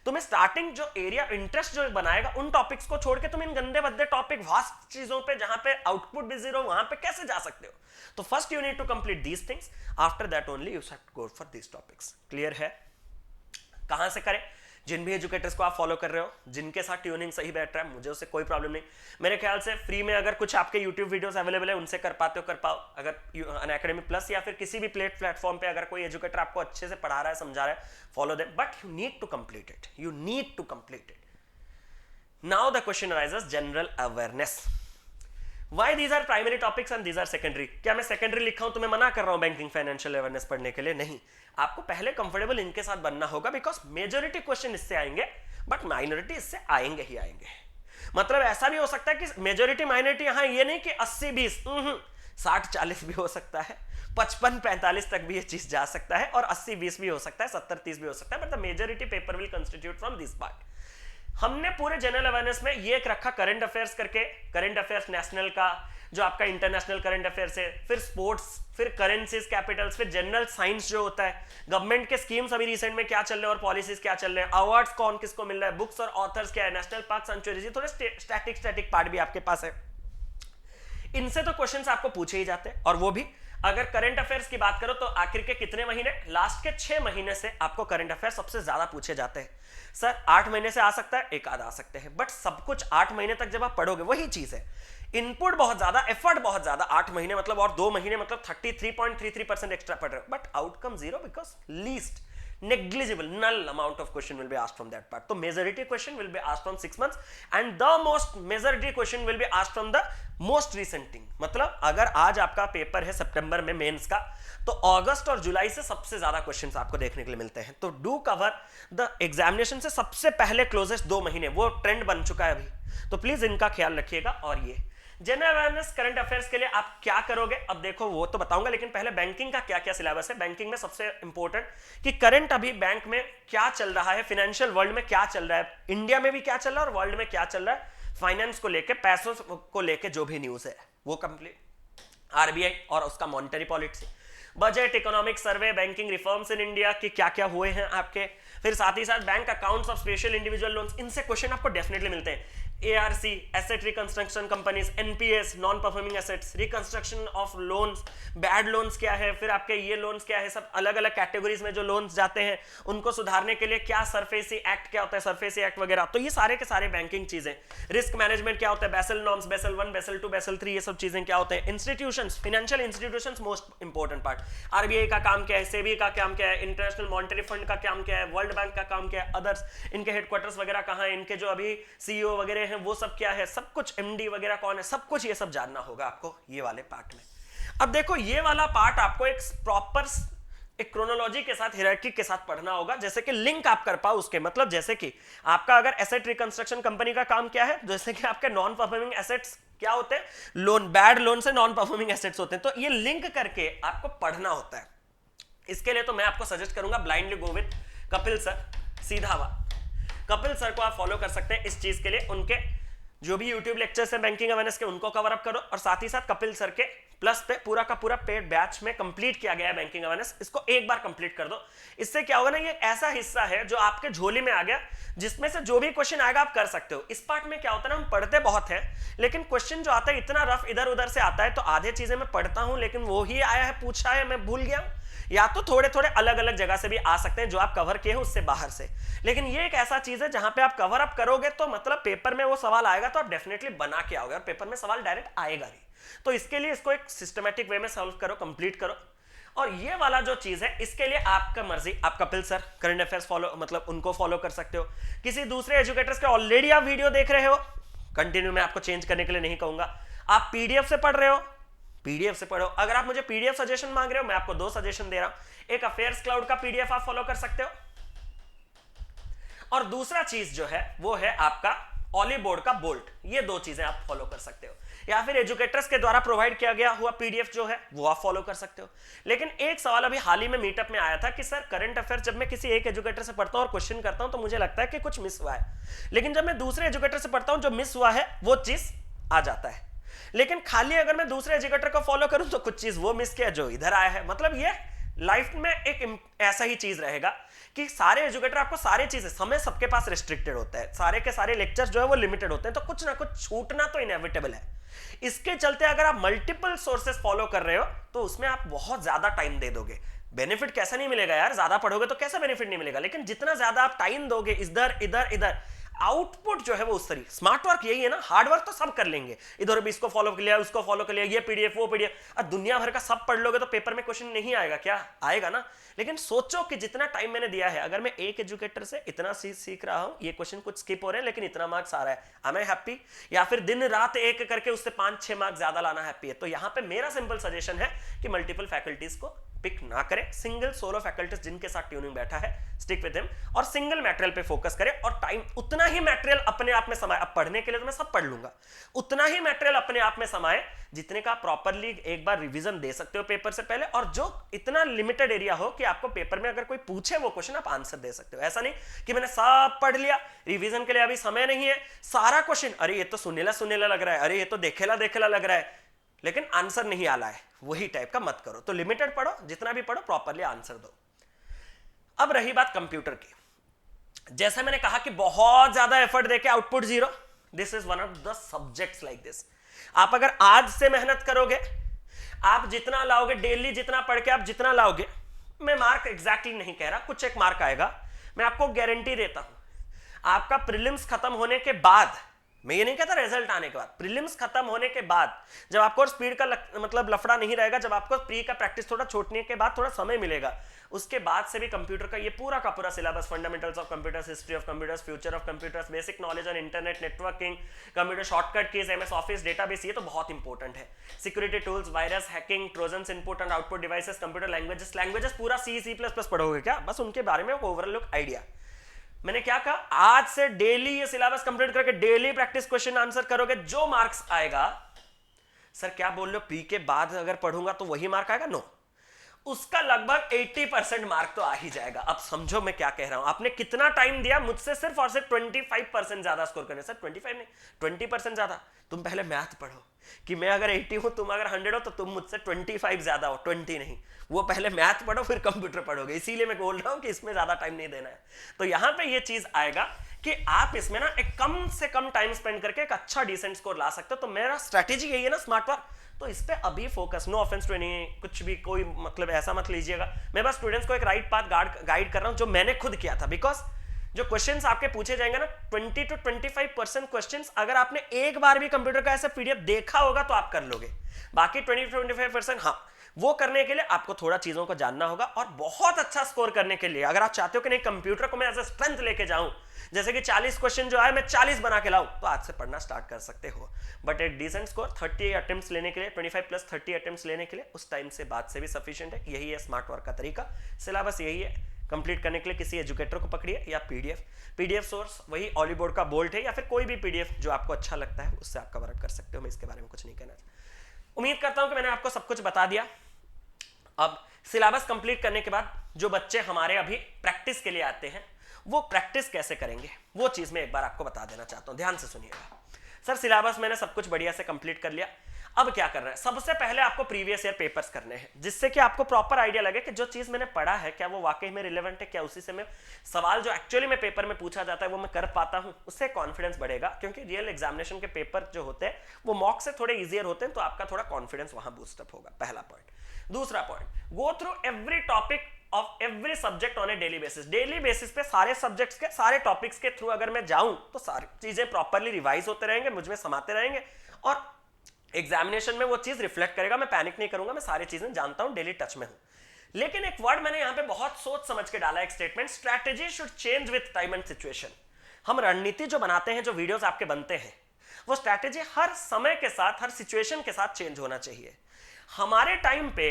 तुम्हें स्टार्टिंग जो एरिया इंटरेस्ट जो बनाएगा, उन टॉपिक्स को छोड़ के तुम इन गंदे बद्दे टॉपिक, वास्ट चीजों पे जहां पे आउटपुट भी जीरो, वहां पे कैसे जा सकते हो? तो first you need to complete these things, after that only you have to go for these topics. Clear है? कहां से करें? जिन भी एजुकेटर्स को आप फॉलो कर रहे हो, जिनके साथ ट्यूनिंग सही बैठ रहा है, मुझे उससे कोई प्रॉब्लम नहीं। मेरे ख्याल से फ्री में अगर कुछ आपके यूट्यूब वीडियोस अवेलेबल है, उनसे कर पाते हो कर पाओ। अगर अनअकैडमी प्लस या फिर किसी भी प्लेटफॉर्म पे अगर कोई एजुकेटर आपको अच्छे से पढ़ा रहा है, समझा रहा है, follow them, but you need to complete it, you need to complete it. Now the question arises general awareness. Why these are primary topics and these are secondary? क्या मैं secondary लिखा हूं तो मैं मना कर रहा हूं बैंकिंग फाइनेंशियल अवेयरनेस पढ़ने के लिए? नहीं, आपको पहले कंफर्टेबल इनके साथ बनना होगा, बिकॉज मेजोरिटी क्वेश्चन इससे आएंगे बट माइनॉरिटी इससे आएंगे ही आएंगे. मतलब ऐसा भी हो सकता है कि मेजोरिटी माइनॉरिटी यहां ये नहीं कि 80-20, 60-40 भी हो सकता है, 55-45 तक भी ये चीज जा सकता है, और 80-20 भी हो सकता है, 70-30 भी हो सकता है, but the majority paper will constitute from this part. हमने पूरे जनरल अवेयरनेस में ये एक रखा करंट अफेयर्स करके, करंट अफेयर्स नेशनल का, जो आपका इंटरनेशनल करंट अफेयर्स है, फिर स्पोर्ट्स, फिर करेंसीज, कैपिटल्स, फिर जनरल साइंस जो होता है, गवर्नमेंट के स्कीम्स अभी रिसेंट में क्या चल रहे हैं और पॉलिसीज क्या चल रहे हैं, अवार्ड्स कौन किसको मिल रहा है, बुक्स और ऑथर्स क्या है, नेशनल पार्क सेंचुरीज, थोड़े स्टैटिक पार्ट भी आपके पास है. इनसे तो क्वेश्चंस आपको पूछे ही जाते हैं, और वो भी अगर करंट अफेयर्स की बात करो तो आखिर के कितने महीने, लास्ट के 6 महीने से आपको करंट अफेयर्स सबसे ज्यादा पूछे जाते हैं. सर 8 महीने से आ सकता है, एक आध आ सकते हैं, बट सब कुछ 8 महीने तक जब आप पढ़ोगे, वही चीज है, इनपुट बहुत ज्यादा, एफर्ट बहुत ज्यादा, 8 महीने मतलब, और 2 महीने मतलब 33.33% एक्स्ट्रा पढ़ रहे हो, but outcome zero, because least negligible null amount of question will be asked from that part. So majority question will be asked from 6 months and the most majority question will be asked from the most recent thing. मतलब अगर आज आपका paper है सितंबर में mains का, तो अगस्त और जुलाई से सबसे ज्यादा क्वेश्चंस आपको देखने के लिए मिलते हैं. तो डू कवर द एग्जामिनेशन से सबसे पहले क्लोजेस्ट 2 महीने, वो ट्रेंड बन चुका है अभी, तो प्लीज इनका ख्याल रखिएगा. और ये जनरल अवेयरनेस करंट अफेयर्स के लिए आप क्या करोगे, अब देखो वो तो बताऊंगा, लेकिन पहले बैंकिंग का क्या क्या सिलेबस है. बैंकिंग में सबसे इंपॉर्टेंट कि करंट अभी बैंक में क्या चल रहा है, फाइनेंशियल वर्ल्ड में क्या चल रहा है, इंडिया में भी क्या चल रहा है और वर्ल्ड में क्या चल रहा है, फाइनेंस को लेके, पैसों को लेके जो भी न्यूज है वो कंप्लीट, आरबीआई और उसका monetary policy, budget, economic survey, banking reforms in India कि क्या क्या हुए हैं आपके, फिर साथ ही साथ bank accounts of special individual loans, इनसे क्वेश्चन आपको डेफिनेटली मिलते हैं. ARC, asset reconstruction companies, NPS, non performing assets, reconstruction of loans, bad loans क्या है, फिर आपके ये लोन्स क्या है, सब अलग अलग कैटेगरीज में जो लोन्स जाते हैं उनको सुधारने के लिए क्या सरफेसी एक्ट क्या होता है, सरफेसी एक्ट वगैरह, तो ये सारे के सारे बैंकिंग चीजें. रिस्क मैनेजमेंट क्या होता है, Basel norms, Basel 1, Basel 2, Basel 3, ये सब चीजें क्या होते हैं. Institutions, financial institutions most important part, RBI का काम क्या है, सेबी का काम क्या है, इंटरनेशनल मॉनिटरी फंड का काम क्या है, वर्ल्ड बैंक का काम क्या है, अदर्स, इनके हेडक्वार्टर्स वगैरह कहाँ है, इनके जो अभी CEO वगैरह हैं वो सब क्या है, सब कुछ, MD वगैरह कौन है, सब कुछ ये सब जानना होगा आपको ये वाले पार्ट में. अब देखो ये वाला पार्ट आपको एक प्रॉपर एक क्रोनोलॉजी के साथ, हायरार्की के साथ पढ़ना होगा, जैसे कि लिंक आप कर पाओ उसके, मतलब जैसे कि आपका अगर एसेट रिकंस्ट्रक्शन कंपनी का काम क्या है, जैसे कि आपके नॉन परफॉर्मिंग एसेट्स क्या होते हैं, लोन, बैड लोन से नॉन परफॉर्मिंग एसेट्स होते हैं, तो ये लिंक करके आपको पढ़ना होता है. इसके लिए तो मैं आपको सजेस्ट करूंगा blindly go with Kapil sir, सीधा कपिल सर को आप फॉलो कर सकते हैं इस चीज के लिए. उनके जो भी YouTube लेक्चर्स हैं बैंकिंग अवेयरनेस के, उनको कवर अप करो, और साथ ही साथ कपिल सर के प्लस पे पूरा का पूरा पेड बैच में कंप्लीट किया गया है बैंकिंग अवेयरनेस, इसको एक बार कंप्लीट कर दो. इससे क्या होगा ना, ये ऐसा हिस्सा है जो आपके झोली में आ गया, जिसमें से जो भी क्वेश्चन आएगा आप कर सकते हो. इस पार्ट में क्या होता है ना, हम पढ़ते बहुत है, लेकिन क्वेश्चन जो आता है इतना रफ इधर उधर से आता है, तो आधे चीजें मैं पढ़ता हूं लेकिन वो ही आया है, पूछा है, मैं भूल गया, या तो थोड़े थोड़े अलग अलग जगह से भी आ सकते हैं जो आप कवर किए हैं उससे बाहर से. लेकिन ये एक ऐसा चीज है जहां पे आप कवर अप करोगे तो मतलब पेपर में वो सवाल आएगा तो आप डेफिनेटली बना के आओगे, और पेपर में सवाल डायरेक्ट आएगा भी. तो इसके लिए इसको एक सिस्टमैटिक वे में सॉल्व करो, कंप्लीट करो. और ये वाला जो चीज है इसके लिए आपका मर्जी, आप Kapil sir current affairs follow, मतलब उनको फॉलो कर सकते हो. किसी दूसरे एजुकेटर्स के ऑलरेडी आप वीडियो देख रहे हो, कंटिन्यू मैं आपको चेंज करने के लिए नहीं कहूंगा. आप PDF से पढ़ रहे हो, PDF से पढ़ो. अगर आप मुझे PDF सजेशन मांग रहे हो, मैं आपको 2 सजेशन दे रहा हूं. एक अफेयर्स क्लाउड का PDF आप फॉलो कर सकते हो, और दूसरा चीज जो है वो है आपका ऑली बोर्ड का बोल्ट. ये 2 चीजें आप फॉलो कर सकते हो, या फिर एजुकेटर्स के द्वारा प्रोवाइड किया गया हुआ PDF जो है वो आप फॉलो कर सकते हो. लेकिन एक सवाल अभी हाल ही में मीटअप में आया था कि सर करंट अफेयर जब मैं किसी एक एजुकेटर से पढ़ता हूं और क्वेश्चन करता हूं तो मुझे लगता है कि कुछ मिस हुआ है, लेकिन जब मैं दूसरे एजुकेटर से पढ़ता हूं जो मिस हुआ है वो चीज आ जाता है. लेकिन खाली अगर मैं दूसरे एजुकेटर को फॉलो करूं तो कुछ चीज वो मिस किया जो इधर आया है. मतलब ये लाइफ में एक ऐसा ही चीज रहेगा कि सारे एजुकेटर आपको सारी चीजें, समय सबके पास रिस्ट्रिक्टेड होता है, सारे के सारे लेक्चर्स जो है वो लिमिटेड होते हैं, तो कुछ ना कुछ छूटना तो इनएविटेबल है. इसके चलते अगर आप मल्टीपल सोर्सेस फॉलो कर रहे हो तो उसमें आप बहुत ज्यादा टाइम दे दोगे. बेनिफिट कैसा नहीं मिलेगा यार, ज्यादा पढ़ोगे तो कैसा बेनिफिट नहीं मिलेगा, लेकिन जितना ज्यादा आप टाइम दोगे इधर इधर इधर, आउटपुट जो है वो उस तरीके, स्मार्ट वर्क यही है ना, हार्ड वर्क तो सब कर लेंगे, इधर भी इसको फॉलो कर लिया, उसको फॉलो कर लिया, ये पीडीएफ वो पीडीएफ, अब दुनिया भर का सब पढ़ लोगे तो पेपर में क्वेश्चन नहीं आएगा क्या? आएगा ना। लेकिन सोचो कि जितना टाइम मैंने दिया है, अगर मैं एक एजुकेटर से इतना सीख रहा हूं, ये क्वेश्चन कुछ स्किप हो रहे हैं लेकिन इतना मार्क्स आ रहा है, आई एम हैप्पी? या फिर दिन रात एक करके उससे 5-6 मार्क्स ज्यादा लाना हैप्पी है? तो यहां पे मेरा सिंपल सजेशन है कि मल्टीपल फैकल्टीज को पिक ना करें, सिंगल सोलो फैकल्टीज जिनके साथ ट्यूनिंग बैठा है स्टिक विद हिम, और सिंगल मटेरियल पे फोकस करें, और टाइम उतना ही मटेरियल अपने आप में समाए। अब पढ़ने के लिए तो मैं सब पढ़ लूंगा, उतना ही मटेरियल अपने आप में समाए जितने का प्रॉपरली एक बार रिवीजन दे सकते हो पेपर से पहले, और जो इतना लिमिटेड एरिया हो कि आपको पेपर में अगर कोई पूछे वो क्वेश्चन आप आंसर दे सकते हो। ऐसा नहीं कि मैंने सब पढ़ लिया, रिवीजन के लिए अभी समय नहीं है, सारा क्वेश्चन अरे ये तो सुनेला सुनेला लग रहा है, अरे ये तो देखेला देखेला लग रहा है, लेकिन आंसर नहीं आला है, वही टाइप का मत करो। तो लिमिटेड पढ़ो, जितना भी पढ़ो प्रॉपरली आंसर दो। अब रही बात कंप्यूटर की, जैसे मैंने कहा कि बहुत ज्यादा एफर्ट देके output zero, this is one of the subjects like this. आप अगर आज से मेहनत करोगे, आप जितना लाओगे, डेली जितना पढ़ के आप जितना लाओगे, मैं मार्क एग्जैक्टली नहीं कह रहा, कुछ एक मार्क आएगा, मैं आपको गारंटी देता हूं। आपका प्रीलिम्स खत्म होने के बाद, मैं ये नहीं कहता रिजल्ट आने के बाद, प्रीलिम्स खत्म होने के बाद, जब आपको स्पीड का मतलब लफड़ा नहीं रहेगा, जब आपको प्री का प्रैक्टिस थोड़ा छोड़ने के बाद थोड़ा समय मिलेगा, उसके बाद से भी कंप्यूटर का ये पूरा का पूरा syllabus, fundamentals of computers, history of computers, future of computers, basic knowledge on internet, networking, computer shortcut keys, MS office, database, ये तो बहुत इंपॉर्टेंट है। Security tools, virus, hacking, trojans, input and output devices, computer languages पूरा C++ पढ़ोगे क्या? बस उनके बारे में ओवरऑल लुक आइडिया। मैंने क्या कहा, आज से डेली ये सिलेबस कंप्लीट करके डेली प्रैक्टिस क्वेश्चन आंसर करोगे, जो मार्क्स आएगा, सर क्या बोल रहे हो, प्री के बाद अगर पढ़ूंगा तो वही मार्क आएगा? नो, उसका लगभग 80% मार्क तो आ ही जाएगा। अब समझो मैं क्या कह रहा हूं, आपने कितना टाइम दिया मुझसे सिर्फ और सिर्फ 25% ज्यादा स्कोर करने। सर 25 नहीं, 20% ज्यादा। तुम पहले मैथ पढ़ो कि मैं अगर 80 हूं, तुम अगर 100 हो, तो तुम मुझसे 25 ज्यादा हो, 20 नहीं। वो पहले मैथ पढ़ो फिर कंप्यूटर पढ़ोगे, इसीलिए मैं बोल रहा हूं कि इसमें ज्यादा टाइम नहीं देना है। तो यहां पे ये चीज आएगा कि आप इसमें ना एक कम से कम टाइम स्पेंड करके एक अच्छा डिसेंट स्कोर ला सकते हो। तो मेरा स्ट्रेटेजी यही है ना, स्मार्ट वर्क, तो इस पे अभी focus. No offence to any, कुछ भी कोई मतलब ऐसा मत लीजिएगा, मैं बस स्टूडेंट्स को एक राइट पाथ गाइड कर रहा हूं जो मैंने खुद किया था। बिकॉज जो क्वेश्चंस आपके पूछे जाएंगे ना, 20 to 25% क्वेश्चंस अगर आपने एक बार भी कंप्यूटर का ऐसा पीडीएफ देखा होगा तो आप कर लोगे। बाकी 20 to 25%, हाँ, वो करने के लिए आपको थोड़ा चीजों को जानना होगा। और बहुत अच्छा स्कोर करने के लिए अगर आप चाहते हो कि नहीं कंप्यूटर को मैं एज ए स्ट्रेंथ लेके जाऊं, जैसे कि 40 क्वेश्चन जो आए मैं 40 बना के लाऊं, तो आज से पढ़ना स्टार्ट कर सकते हो। बट एक डिसेंट स्कोर 30 अटेम्प्ट्स लेने के लिए, 25+30 अटेम्प्ट्स लेने के लिए, उस टाइम से बाद से भी सफिशिएंट है। यही है स्मार्ट वर्क का तरीका, सिलेबस यही है। कंप्लीट करने के लिए किसी एजुकेटर को पकड़िए, या पीडीएफ सोर्स वही ऑलीबोर्ड का बोल्ट है, या फिर कोई भी पीडीएफ जो आपको अच्छा लगता है उससे आप कवर कर सकते हो। मैं इसके बारे में कुछ नहीं कहना। उम्मीद करता हूं कि मैंने आपको सब कुछ बता दिया। अब सिलेबस कंप्लीट करने के बाद जो बच्चे हमारे अभी प्रैक्टिस के लिए आते हैं, वो प्रैक्टिस कैसे करेंगे, वो चीज मैं एक बार आपको बता देना चाहता हूं। ध्यान से सुनिएगा। सर सिलेबस मैंने सब कुछ बढ़िया से कंप्लीट कर लिया, अब क्या करना है? सबसे पहले आपको प्रीवियस ईयर पेपर्स करने हैं, जिससे कि आपको प्रॉपर आइडिया लगे कि जो चीज मैंने पढ़ा है क्या वो वाकई में रिलेवेंट है, क्या उसी से मैं सवाल जो एक्चुअली में पेपर में पूछा जाता है वो मैं कर पाता हूं। उससे कॉन्फिडेंस बढ़ेगा, क्योंकि रियल एग्जामिनेशन के पेपर जो होते हैं वो मॉक से थोड़े इजियर होते हैं, तो आपका थोड़ा कॉन्फिडेंस वहां बूस्टअप होगा। पहला पॉइंट। दूसरा point, go through every topic of every subject on A daily basis. Daily basis पे सारे सब्जेक्ट्स के, सारे टॉपिक्स के थ्रू अगर मैं जाऊं तो सारी चीजें प्रॉपरली रिवाइज होते रहेंगे, मुझ में समाते रहेंगे, और एग्जामिनेशन में वो चीज रिफ्लेक्ट करेगा। मैं पैनिक नहीं करूंगा, मैं सारी चीजें जानता हूं, डेली टच में हूं। लेकिन एक वर्ड मैंने यहां पे बहुत सोच समझ के डाला, एक statement, strategy should change with time and situation. हम रणनीति जो बनाते हैं, जो वीडियोस आपके बनते हैं, वो स्ट्रैटेजी हर समय के साथ, हर सिचुएशन के साथ चेंज होना चाहिए। हमारे टाइम पे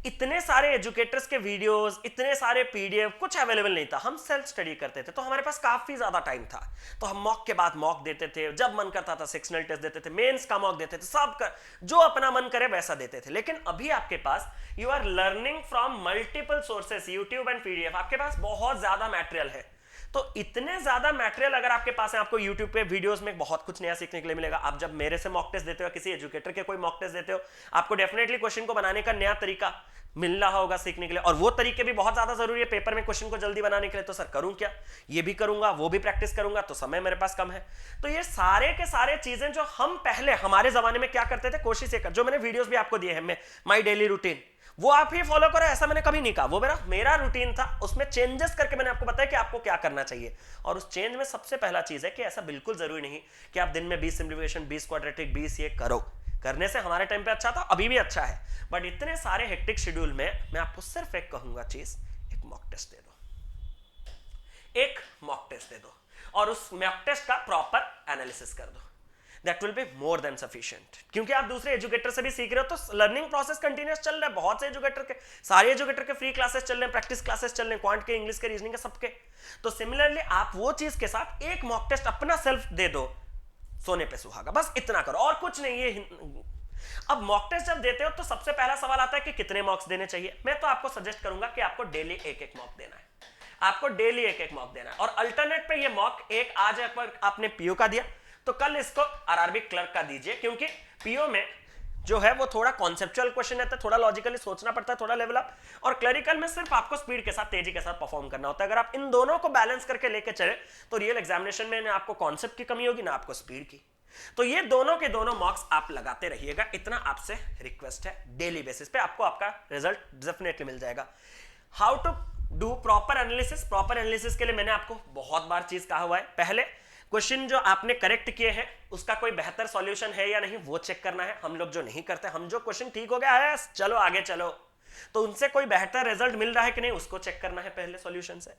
इतने सारे एजुकेटर्स के वीडियोस, इतने सारे पीडीएफ कुछ अवेलेबल नहीं था। हम सेल्फ स्टडी करते थे, तो हमारे पास काफी ज्यादा टाइम था, तो हम मॉक के बाद मॉक देते थे, जब मन करता था सेक्शनल टेस्ट देते थे, मेंस का मॉक देते थे, सब का जो अपना मन करे वैसा देते थे। लेकिन अभी आपके पास, you are learning from multiple sources, YouTube and PDF, आपके पास बहुत ज्यादा मटेरियल है। तो इतने ज्यादा मटेरियल अगर आपके पास है, आपको YouTube पे वीडियोस में बहुत कुछ नया सीखने के लिए मिलेगा। आप जब मेरे से मॉक टेस्ट देते हो, किसी एजुकेटर के कोई मॉक टेस्ट देते हो, आपको डेफिनेटली क्वेश्चन को बनाने का नया तरीका मिल रहा होगा सीखने के लिए। और वो तरीके भी बहुत ज्यादा जरूरी है पेपर में क्वेश्चन को जल्दी बनाने के लिए। तो सर करूं क्या? ये भी करूंगा, वो भी प्रैक्टिस करूंगा, तो समय मेरे पास कम है। तो ये सारे के सारे चीजें जो हम पहले हमारे जमाने में क्या करते थे, कोशिश ये कर, जो मैंने वीडियोस भी आपको दिए हैं, माई डेली रूटीन, वो आप ही फॉलो करो, ऐसा मैंने कभी नहीं कहा। वो मेरा रूटीन था, उसमें चेंजेस करके मैंने आपको बताया कि आपको क्या करना चाहिए। और उस चेंज में सबसे पहला चीज है कि ऐसा बिल्कुल जरूरी नहीं कि आप दिन में 20 सिंप्लीफिकेशन, 20 क्वाड्रेटिक, 20 ये करो। करने से हमारे टाइम पे अच्छा था, अभी भी अच्छा है, बट इतने सारे हेक्टिक शेड्यूल में मैं आपको सिर्फ एक कहूंगा चीज, एक मॉक टेस्ट दे दो, एक मॉक टेस्ट दे दो और उस मॉक टेस्ट का प्रॉपर एनालिसिस कर दो। That will be more than sufficient। क्योंकि आप दूसरे एजुकेटर से भी सीख रहे हो, तो लर्निंग प्रोसेस कंटिन्यूअस चल रहा है। बहुत से एजुकेटर के, सारे एजुकेटर के फ्री क्लासेस चल रहे हैं, प्रैक्टिस क्लासेस चल रहे हैं, क्वांट के, इंग्लिश के, रीजनिंग के, सबके। तो सिमिलरली आप वो चीज के साथ एक मॉक टेस्ट अपना सेल्फ दे दो, सोने पे सुहागा, बस इतना करो और कुछ नहीं है। अब मॉक टेस्ट जब देते हो तो सबसे पहला सवाल आता है कि कितने मॉक्स देने चाहिए। मैं तो आपको सजेस्ट करूंगा कि आपको डेली एक एक मॉक देना है, आपको डेली एक एक मॉक देना है। और अल्टरनेट पे ये मॉक, एक आज आपने पीओ का दिया तो कल इसको आरआरबी क्लर्क का दीजिए, क्योंकि पीओ में जो है वो थोड़ा कॉन्सेप्चुअल क्वेश्चन रहता है, थोड़ा लॉजिकली सोचना पड़ता है, थोड़ा लेवल अप। और क्लरिकल में सिर्फ आपको स्पीड के साथ, तेजी के साथ परफॉर्म करना होता है। अगर आप इन दोनों को बैलेंस करके लेके चले तो रियल एग्जामिनेशन में ना आपको कॉन्सेप्ट की कमी होगी ना आपको स्पीड की। तो ये दोनों के दोनों मार्क्स आप लगाते रहिएगा, इतना आपसे रिक्वेस्ट है। डेली बेसिस पे आपको आपका रिजल्ट डेफिनेटली मिल जाएगा। How to do proper analysis. Proper analysis के लिए मैंने आपको बहुत बार चीज कहा हुआ है। पहले क्वेश्चन जो आपने करेक्ट किए हैं उसका कोई बेहतर सॉल्यूशन है या नहीं वो चेक करना है। हम लोग जो नहीं करते, हम जो क्वेश्चन ठीक हो गया है चलो आगे चलो, तो उनसे कोई बेहतर रिजल्ट मिल रहा है कि नहीं उसको चेक करना है पहले सॉल्यूशन से।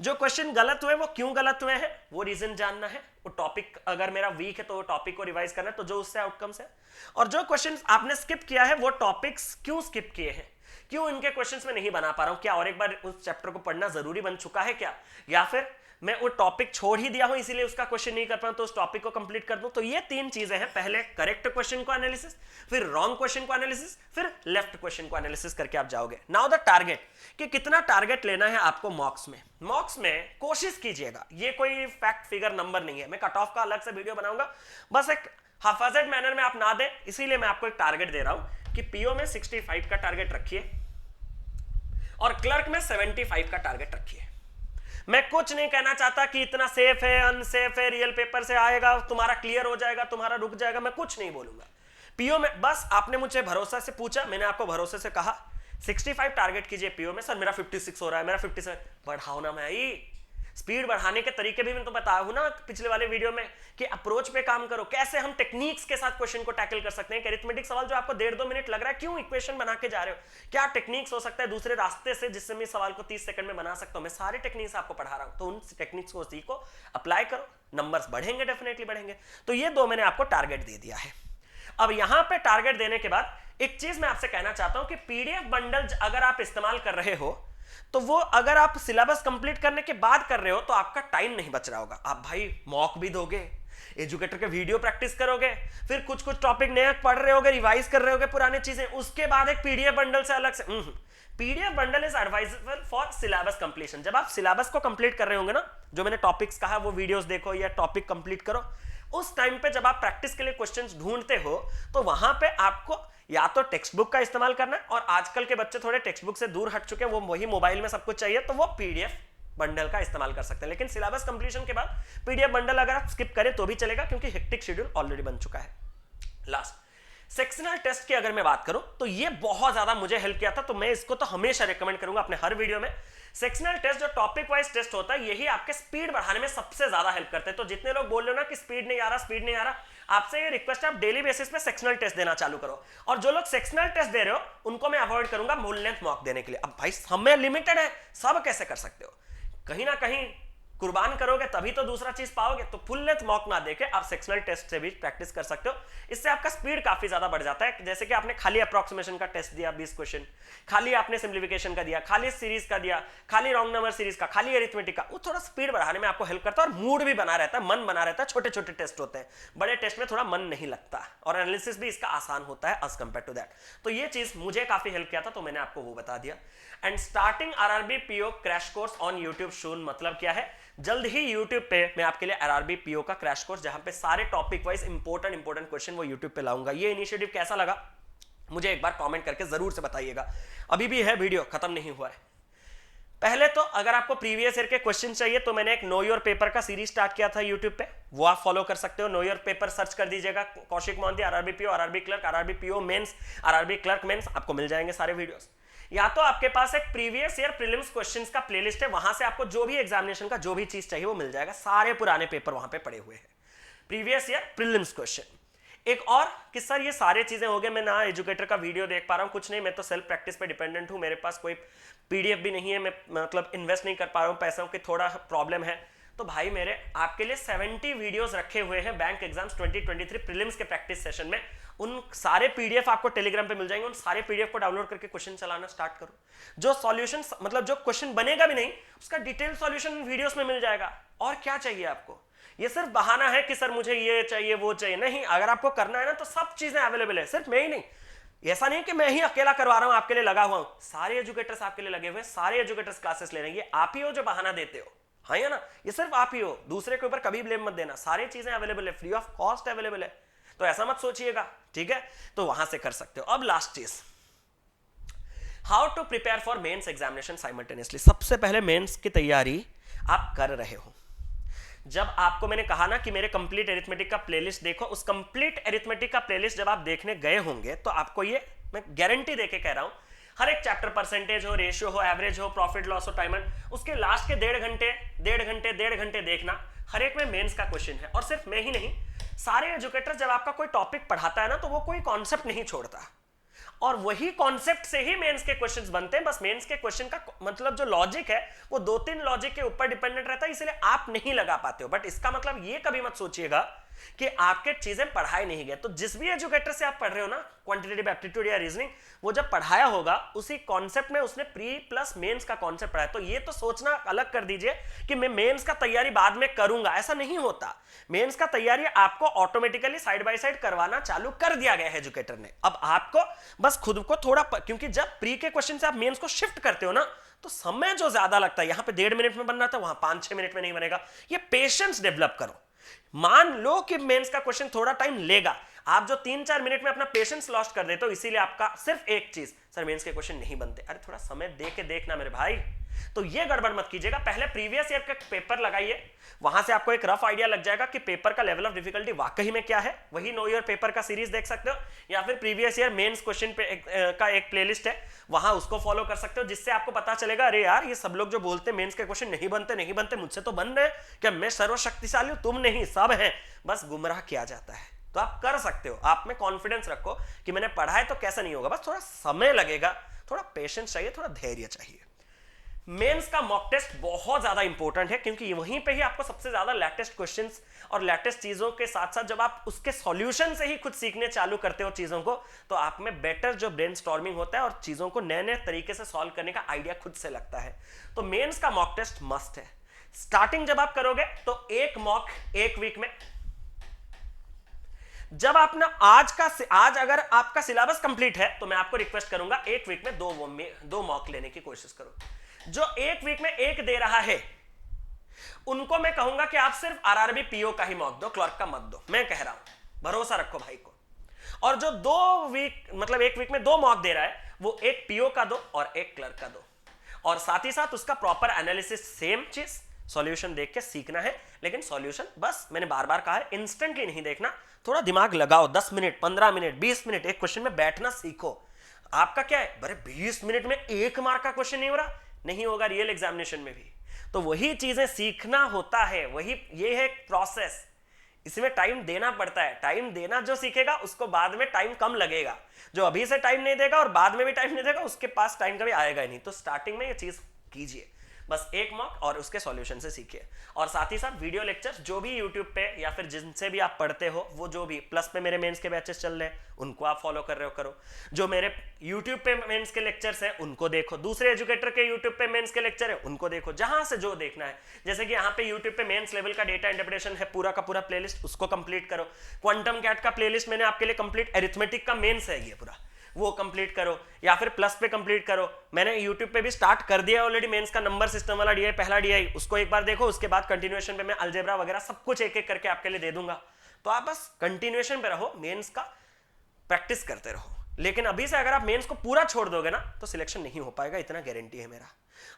जो क्वेश्चन गलत हुए वो क्यों गलत हुए हैं वो रीजन जानना है। वो टॉपिक अगर मेरा वीक है तो वो टॉपिक को रिवाइज करना है, तो जो उससे आउटकम्स है। और जो क्वेश्चन आपने स्किप किया है वो टॉपिक्स क्यों स्किप किए हैं, क्यों इनके क्वेश्चंस में नहीं बना पा रहा हूं, क्या और एक बार उस चैप्टर को पढ़ना जरूरी बन चुका है क्या, या फिर मैं वो टॉपिक छोड़ ही दिया हूं इसीलिए उसका क्वेश्चन नहीं कर पाऊं, तो उस टॉपिक को कंप्लीट कर दूं। तो ये तीन चीजें हैं, पहले करेक्ट क्वेश्चन को एनालिसिस, फिर रॉन्ग क्वेश्चन को एनालिसिस, फिर लेफ्ट क्वेश्चन को एनालिसिस करके आप जाओगे। नाउ द टारगेट, कि कितना टारगेट लेना है आपको मॉक्स में। मॉक्स में कोशिश कीजिएगा, ये कोई फैक्ट फिगर नंबर नहीं है, मैं कट ऑफ का अलग से वीडियो बनाऊंगा, बस एक हाफाजत मैनर में आप ना दें इसीलिए मैं आपको एक टारगेट दे रहा हूं कि पीओ में 65 का टारगेट रखिए और क्लर्क में 75 का टारगेट रखिए। मैं कुछ नहीं कहना चाहता कि इतना सेफ है, अनसेफ है, रियल पेपर से आएगा तुम्हारा क्लियर हो जाएगा, तुम्हारा रुक जाएगा, मैं कुछ नहीं बोलूंगा। पीओ में बस आपने मुझे भरोसा से पूछा, मैंने आपको भरोसे से कहा 65 टारगेट कीजिए पीओ में। सर मेरा 56 हो रहा है, मेरा 57, बढ़ाओ ना भाई। स्पीड बढ़ाने के तरीके भी मैं तो बताया हूं ना पिछले वाले वीडियो में, कि अप्रोच पे काम करो, कैसे हम टेक्निक्स के साथ क्वेश्चन को टैकल कर सकते हैं। अरिथमेटिक सवाल जो आपको 1.5-2 मिनट लग रहा है, क्यों इक्वेशन बना के जा रहे हो, क्या टेक्निक्स हो सकता है दूसरे रास्ते से जिससे मैं सवाल को 30 सेकंड में बना सकता हूं। मैं सारे टेक्निक्स आपको पढ़ा रहा हूं, तो उन टेक्निक्स को सीखो, अप्लाई करो, नंबर्स बढ़ेंगे, डेफिनेटली बढ़ेंगे। तो ये दो मैंने आपको टारगेट दे दिया है। अब यहां पे टारगेट देने के बाद एक चीज मैं आपसे कहना चाहता हूं कि पीडीएफ बंडल अगर आप इस्तेमाल कर रहे हो तो वो अगर आप सिलेबस कंप्लीट करने के बाद कर रहे हो तो आपका टाइम नहीं बच रहा होगा। आप भाई मॉक भी दोगे, एजुकेटर के वीडियो प्रैक्टिस करोगे, फिर कुछ कुछ टॉपिक नए पढ़ रहे होगे, रिवाइज कर रहे होगे पुराने चीजें, उसके बाद एक पीडीएफ बंडल से अलग से। PDF bundle is advisable for syllabus completion. जब आप सिलेबस को कंप्लीट कर रहे होंगे ना, जो मैंने टॉपिक्स कहा वो वीडियोस देखो या टॉपिक कंप्लीट करो, उस टाइम पे जब आप प्रैक्टिस के लिए क्वेश्चंस ढूंढते हो तो वहां पे आपको या तो टेक्स्ट बुक का इस्तेमाल करना है, और आजकल के बच्चे थोड़े टेक्स्ट बुक से दूर हट चुके हैं, वो वही मोबाइल में सब कुछ चाहिए, तो वो पीडीएफ बंडल का इस्तेमाल कर सकते हैं। लेकिन सिलेबस कंप्लीशन के बाद पीडीएफ बंडल अगर आप स्किप करें तो भी चलेगा, क्योंकि हेक्टिक शेड्यूल ऑलरेडी बन चुका है। लास्ट सेक्शनल टेस्ट की अगर मैं बात करूं तो ये बहुत ज्यादा मुझे हेल्प किया था, तो मैं इसको तो हमेशा रिकमेंड करूंगा अपने हर वीडियो में। सेक्शनल टेस्ट जो टॉपिक वाइज टेस्ट होता है, यही आपके स्पीड बढ़ाने में सबसे ज्यादा हेल्प करते हैं। तो जितने लोग बोल रहे हो ना कि स्पीड नहीं आ रहा, स्पीड नहीं आ रहा, आपसे ये रिक्वेस्ट है आप डेली बेसिस पे सेक्शनल टेस्ट देना चालू करो। और जो लोग सेक्शनल टेस्ट दे रहे हो उनको मैं अवॉइड करूंगा मूल लेंथ मॉक देने के लिए। अब भाई समय लिमिटेड है, सब कैसे कर सकते हो, कहीं ना कहीं कुर्बान करोगे तभी तो दूसरा चीज पाओगे। तो फुल लेंथ मॉक ना देके आप सेक्शनल टेस्ट से भी प्रैक्टिस कर सकते हो, इससे आपका स्पीड काफी ज्यादा बढ़ जाता है। जैसे कि आपने खाली अप्रोक्सीमेशन का टेस्ट दिया 20 क्वेश्चन, खाली आपने सिंप्लीफिकेशन का दिया, खाली सीरीज का दिया, खाली रॉन्ग नंबर सीरीज का, खाली अरिथमेटिक का, वो थोड़ा स्पीड बढ़ाने में आपको हेल्प करता है और मूड भी बना रहता है, मन बना रहता है। छोटे छोटे टेस्ट होते हैं, बड़े टेस्ट में थोड़ा मन नहीं लगता, और एनालिसिस भी इसका आसान होता है एज कंपेयर टू दैट। तो ये चीज मुझे काफी हेल्प किया था, तो मैंने आपको वो बता दिया। And starting RRB PO crash course on YouTube soon, मतलब क्या है, जल्द ही यूट्यूब पे मैं आपके लिए आरआरबी पीओ का क्रैश कोर्स, जहां पे सारे टॉपिक वाइज इंपॉर्टेंट क्वेश्चन वो यूट्यूब पे लाऊंगा। ये इनिशिएटिव कैसा लगा मुझे एक बार कमेंट करके जरूर से बताइएगा। अभी भी है, वीडियो खत्म नहीं हुआ है। पहले तो अगर आपको प्रीवियस ईयर के क्वेश्चन चाहिए तो मैंने एक नो योर पेपर का सीरीज स्टार्ट किया था यूट्यूब पे, वो आप फॉलो कर सकते हो। नो योर पेपर सर्च कर दीजिएगा, Kaushik Mohanty, RRB PO, RRB clerk, RRB PO mains, RRB clerk mains, आपको मिल जाएंगे सारे वीडियोस। या तो आपके पास एक प्रीवियस ईयर प्रीलिम्स क्वेश्चंस का प्लेलिस्ट है, वहां से आपको जो भी एग्जामिनेशन का जो भी चीज चाहिए वो मिल जाएगा, सारे पुराने पेपर वहां पे पड़े हुए हैं, प्रीवियस ईयर प्रीलिम्स क्वेश्चन। एक और कि सर ये सारे चीजें हो गए, मैं ना एजुकेटर का वीडियो देख पा रहा हूं, कुछ नहीं, मैं तो सेल्फ प्रैक्टिस पे डिपेंडेंट हूं, मेरे पास कोई पीडीएफ भी नहीं है, मैं मतलब इन्वेस्ट नहीं कर पा रहा हूं, पैसों की थोड़ा प्रॉब्लम है। तो भाई मेरे आपके लिए 70 वीडियोस रखे हुए हैं बैंक एग्जाम्स 2023 प्रीलिम्स के प्रैक्टिस सेशन में, उन सारे पीडीएफ आपको टेलीग्राम पे मिल जाएंगे, उन सारे पीडीएफ को डाउनलोड करके क्वेश्चन चलाना स्टार्ट करो। जो सॉल्यूशन मतलब जो क्वेश्चन बनेगा भी नहीं उसका डिटेल सॉल्यूशन वीडियोस में मिल जाएगा। और क्या चाहिए आपको? ये सिर्फ बहाना है कि सर मुझे ये चाहिए वो चाहिए, नहीं, अगर आपको करना है ना तो सब चीजें अवेलेबल है, सिर्फ मैं ही नहीं, ऐसा नहीं कि मैं ही अकेला करवा रहा हूं, आपके लिए लगा हुआ हूं, सारे एजुकेटर्स आपके लिए लगे हुए हैं, सारे एजुकेटर्स क्लासेस ले रहे हैं। ये आप ही हो जो बहाना देते हो, हाँ या ना, ये सिर्फ आप ही हो, दूसरे के ऊपर कभी ब्लेम मत देना, सारी चीजें अवेलेबल है, फ्री ऑफ कॉस्ट अवेलेबल है, तो ऐसा मत सोचिएगा, ठीक है? तो वहां से कर सकते हो। अब लास्ट चीज, how to prepare for mains examination simultaneously. सबसे पहले मेंस की तैयारी आप कर रहे हो, जब आपको मैंने कहा ना कि मेरे कंप्लीट एरिथमेटिक का प्लेलिस्ट देखो, उस कंप्लीट एरिथमेटिक का प्लेलिस्ट जब आप देखने गए होंगे तो आपको ये मैं गारंटी देके कह रहा हूं, हर एक चैप्टर परसेंटेज हो, रेशियो हो, एवरेज हो, प्रॉफिट लॉस हो, टाइम, उसके लास्ट के 1.5 घंटे देखना, हर एक में मेंस का क्वेश्चन है। और सिर्फ मैं ही नहीं, सारे एजुकेटर जब आपका कोई टॉपिक पढ़ाता है ना तो वो कोई कॉन्सेप्ट नहीं छोड़ता, और वही कॉन्सेप्ट से ही मेंस के क्वेश्चंस बनते हैं। बस मेंस के क्वेश्चन का मतलब जो लॉजिक है वो 2-3 लॉजिक के ऊपर डिपेंडेंट रहता है, इसलिए आप नहीं लगा पाते हो। बट इसका मतलब ये कभी मत सोचिएगा कि आपके चीजें पढ़ाई नहीं गए। तो जिस भी एजुकेटर से आप पढ़ रहे हो ना, क्वांटिटेटिव एप्टीट्यूड या रीजनिंग, वो जब पढ़ाया होगा उसी कॉन्सेप्ट में उसने प्री प्लस मेंस का कॉन्सेप्ट पढ़ाया। तो ये तो सोचना अलग कर दीजिए कि मैं मेंस का तैयारी बाद में करूंगा, ऐसा नहीं होता। मेंस का तैयारी आपको ऑटोमेटिकली साइड बाय साइड करवाना चालू कर दिया गया है एजुकेटर ने। अब आपको बस खुद को थोड़ा क्योंकि जब प्री के क्वेश्चन से आप मेंस को शिफ्ट करते हो ना तो समय जो ज्यादा लगता है, यहां पे 1.5 मिनट में बनना था, वहां 5-6 मिनट में नहीं बनेगा। ये पेशेंस डेवलप करो। मान लो कि मेंस का क्वेश्चन थोड़ा टाइम लेगा, आप जो 3-4 मिनट में अपना पेशेंस लॉस्ट कर देते हो, इसीलिए आपका सिर्फ एक चीज, सर मेंस के क्वेश्चन नहीं बनते। अरे थोड़ा समय दे के देखना मेरे भाई। तो ये गड़बड़ मत कीजिएगा, पहले प्रीवियस ईयर का पेपर लगाइए, वहां से आपको एक रफ आइडिया लग जाएगा कि पेपर का लेवल ऑफ डिफिकल्टी वाकई में क्या है। वही नो ईयर पेपर का सीरीज देख सकते हो, या फिर प्रीवियस ईयर मेंस क्वेश्चन का एक प्लेलिस्ट है, वहां उसको फॉलो कर सकते हो, जिससे आपको पता चलेगा अरे यार ये सब लोग जो बोलते हैं मेंस के क्वेश्चन नहीं बनते, मुझसे तो बन रहे हैं, क्या मैं सर्वशक्तिशाली हूं? तुम नहीं, सब हैं, बस गुमराह किया जाता है। तो आप कर सकते हो, आप में कॉन्फिडेंस रखो कि मैंने पढ़ा है तो कैसा नहीं होगा, बस थोड़ा समय लगेगा, थोड़ा पेशेंस चाहिए, थोड़ा धैर्य चाहिए। मेंस का मॉक टेस्ट बहुत ज्यादा इंपॉर्टेंट है, क्योंकि वहीं पे ही आपको सबसे ज्यादा लेटेस्ट क्वेश्चंस और लेटेस्ट चीजों के साथ साथ जब आप उसके सॉल्यूशन से ही खुद सीखने चालू करते हो चीजों को, तो आप में बेटर जो ब्रेनस्टॉर्मिंग होता है और चीजों को नए नए तरीके से सॉल्व करने का आइडिया खुद से लगता है। तो मेंस का मॉक टेस्ट मस्ट है। स्टार्टिंग जब आप करोगे तो एक मॉक एक वीक में, जब आप ना आज अगर आपका सिलेबस कंप्लीट है तो मैं आपको रिक्वेस्ट करूंगा एक वीक में दो मॉक लेने की कोशिश करो। जो एक वीक में एक दे रहा है उनको मैं कहूंगा कि आप सिर्फ आरआरबी पीओ का ही मॉक दो, क्लर्क का मत दो, मैं कह रहा हूं, भरोसा रखो भाई को। और जो एक वीक में 2 मॉक दे रहा है वो एक पीओ का दो और एक क्लर्क का दो, और साथ ही साथ उसका प्रॉपर एनालिसिस, सेम चीज सॉल्यूशन देख के सीखना है। लेकिन सॉल्यूशन बस मैंने बार बार कहा है इंस्टेंटली नहीं देखना, थोड़ा दिमाग लगाओ, 10 मिनट 15 मिनट 20 मिनट एक क्वेश्चन में बैठना सीखो। आपका क्या है, अरे 20 मिनट में 1 मार्क का क्वेश्चन नहीं हो रहा, नहीं होगा रियल एग्जामिनेशन में भी। तो वही चीजें सीखना होता है, ये है प्रोसेस, इसमें टाइम देना पड़ता है। टाइम देना जो सीखेगा उसको बाद में टाइम कम लगेगा, जो अभी से टाइम नहीं देगा और बाद में भी टाइम नहीं देगा उसके पास टाइम कभी आएगा ही नहीं। तो स्टार्टिंग में ये चीज कीजिए, बस एक मॉक और उसके सॉल्यूशन से सीखिए। और साथ ही साथ वीडियो लेक्चर्स जो भी यूट्यूब पे या फिर जिनसे भी आप पढ़ते हो, वो जो भी प्लस पे मेरे मेंस के बैचेस चल रहे हैं उनको आप फॉलो कर रहे हो करो। जो मेरे यूट्यूब पे मेंस के लेक्चर्स हैं उनको देखो, दूसरे एजुकेटर के यूट्यूब पे मेंस के लेक्चर है उनको देखो, जहां से जो देखना है। जैसे कि यहाँ पे यूट्यूब पे मेंस लेवल का डेटा इंटरप्रिटेशन है पूरा का पूरा प्लेलिस्ट, उसको कंप्लीट करो। क्वांटम कैट का प्लेलिस्ट मैंने आपके लिए कंप्लीट, अरिथमेटिक का मेंस है ये पूरा, वो कंप्लीट करो, या फिर प्लस पे कंप्लीट करो। मैंने यूट्यूब पे भी स्टार्ट कर दिया ऑलरेडी मेंस का नंबर सिस्टम वाला डीआई, पहला डीआई, उसको एक बार देखो, उसके बाद कंटिन्यूएशन पे मैं अलजेब्रा वगैरह सब कुछ एक एक करके आपके लिए दे दूंगा। तो आप बस कंटिन्यूएशन पे रहो, मेंस का प्रैक्टिस करते रहो। लेकिन अभी से अगर आप मेंस को पूरा छोड़ दोगे ना तो सिलेक्शन नहीं हो पाएगा, इतना गारंटी है मेरा।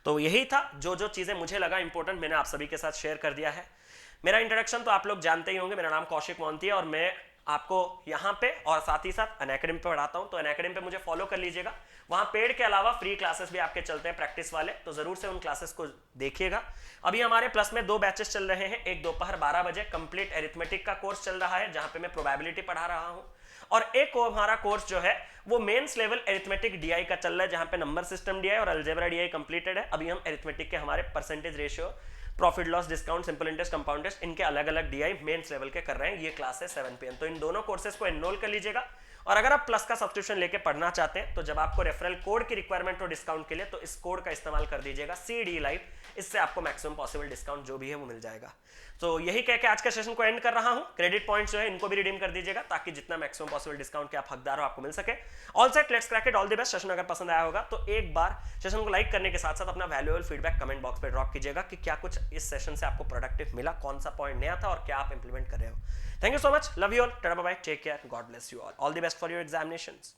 तो यही था जो चीजें मुझे लगा इंपॉर्टेंट, मैंने आप सभी के साथ शेयर कर दिया है। मेरा इंट्रोडक्शन तो आप लोग जानते ही होंगे, मेरा नाम कौशिक मोहंती है और मैं आपको यहाँ पे और साथ ही साथ अनअकैडमी पे पढ़ाता हूँ। तो अनअकैडमी पे मुझे फॉलो कर लीजिएगा, वहाँ पेड के अलावा फ्री क्लासेस भी आपके चलते हैं प्रैक्टिस वाले, तो जरूर से उन क्लासेस को देखिएगा। अभी हमारे प्लस में 2 बैचेस चल रहे हैं, एक दोपहर 12 बजे कंप्लीट एरिथमेटिक का कोर्स चल रहा है जहाँ पे मैं प्रोबेबिलिटी पढ़ा रहा हूँ, और एक हमारा कोर्स जो है वो मेंस लेवल एरिथमेटिक डीआई का चल रहा है जहाँ पे नंबर सिस्टम डीआई और अलजेब्रा डीआई कंप्लीटेड है। अभी हम एरिथमेटिक के हमारे percentage ratio, profit loss, discount, simple interest, compound interest, इनके अलग अलग डीआई मेंस लेवल के कर रहे हैं। ये क्लास है 7 PM, तो इन दोनों कोर्सेज को एनरोल कर लीजिएगा। और अगर आप प्लस का सब्सक्रिप्शन लेके पढ़ना चाहते हैं तो जब आपको रेफरल कोड की रिक्वायरमेंट हो डिस्काउंट के लिए तो इस कोड का इस्तेमाल कर दीजिएगा CD लाइव, इससे आपको मैक्सिमम पॉसिबल डिस्काउंट जो भी है वो मिल जाएगा। तो यही कह के आज का सेशन को एंड कर रहा हूं। क्रेडिट पॉइंट्स जो है इनको भी रिडीम कर दीजिएगा ताकि जितना मैक्सिमम पॉसिबल डिस्काउंट के आप हकदार हो आपको मिल सके। All set, let's crack it, all the best. Session अगर पसंद आया होगा तो एक बार सेशन को लाइक करने के साथ साथ अपना वैल्यूएबल फीडबैक कमेंट बॉक्स पे ड्रॉप कीजिएगा कि क्या कुछ इस सेशन से आपको प्रोडक्टिव मिला, कौन सा पॉइंट नया था और क्या आप इंप्लीमेंट कर रहे हो। Thank you so much, love you all, tata bye bye, take care, God bless you all, all the best for your examinations.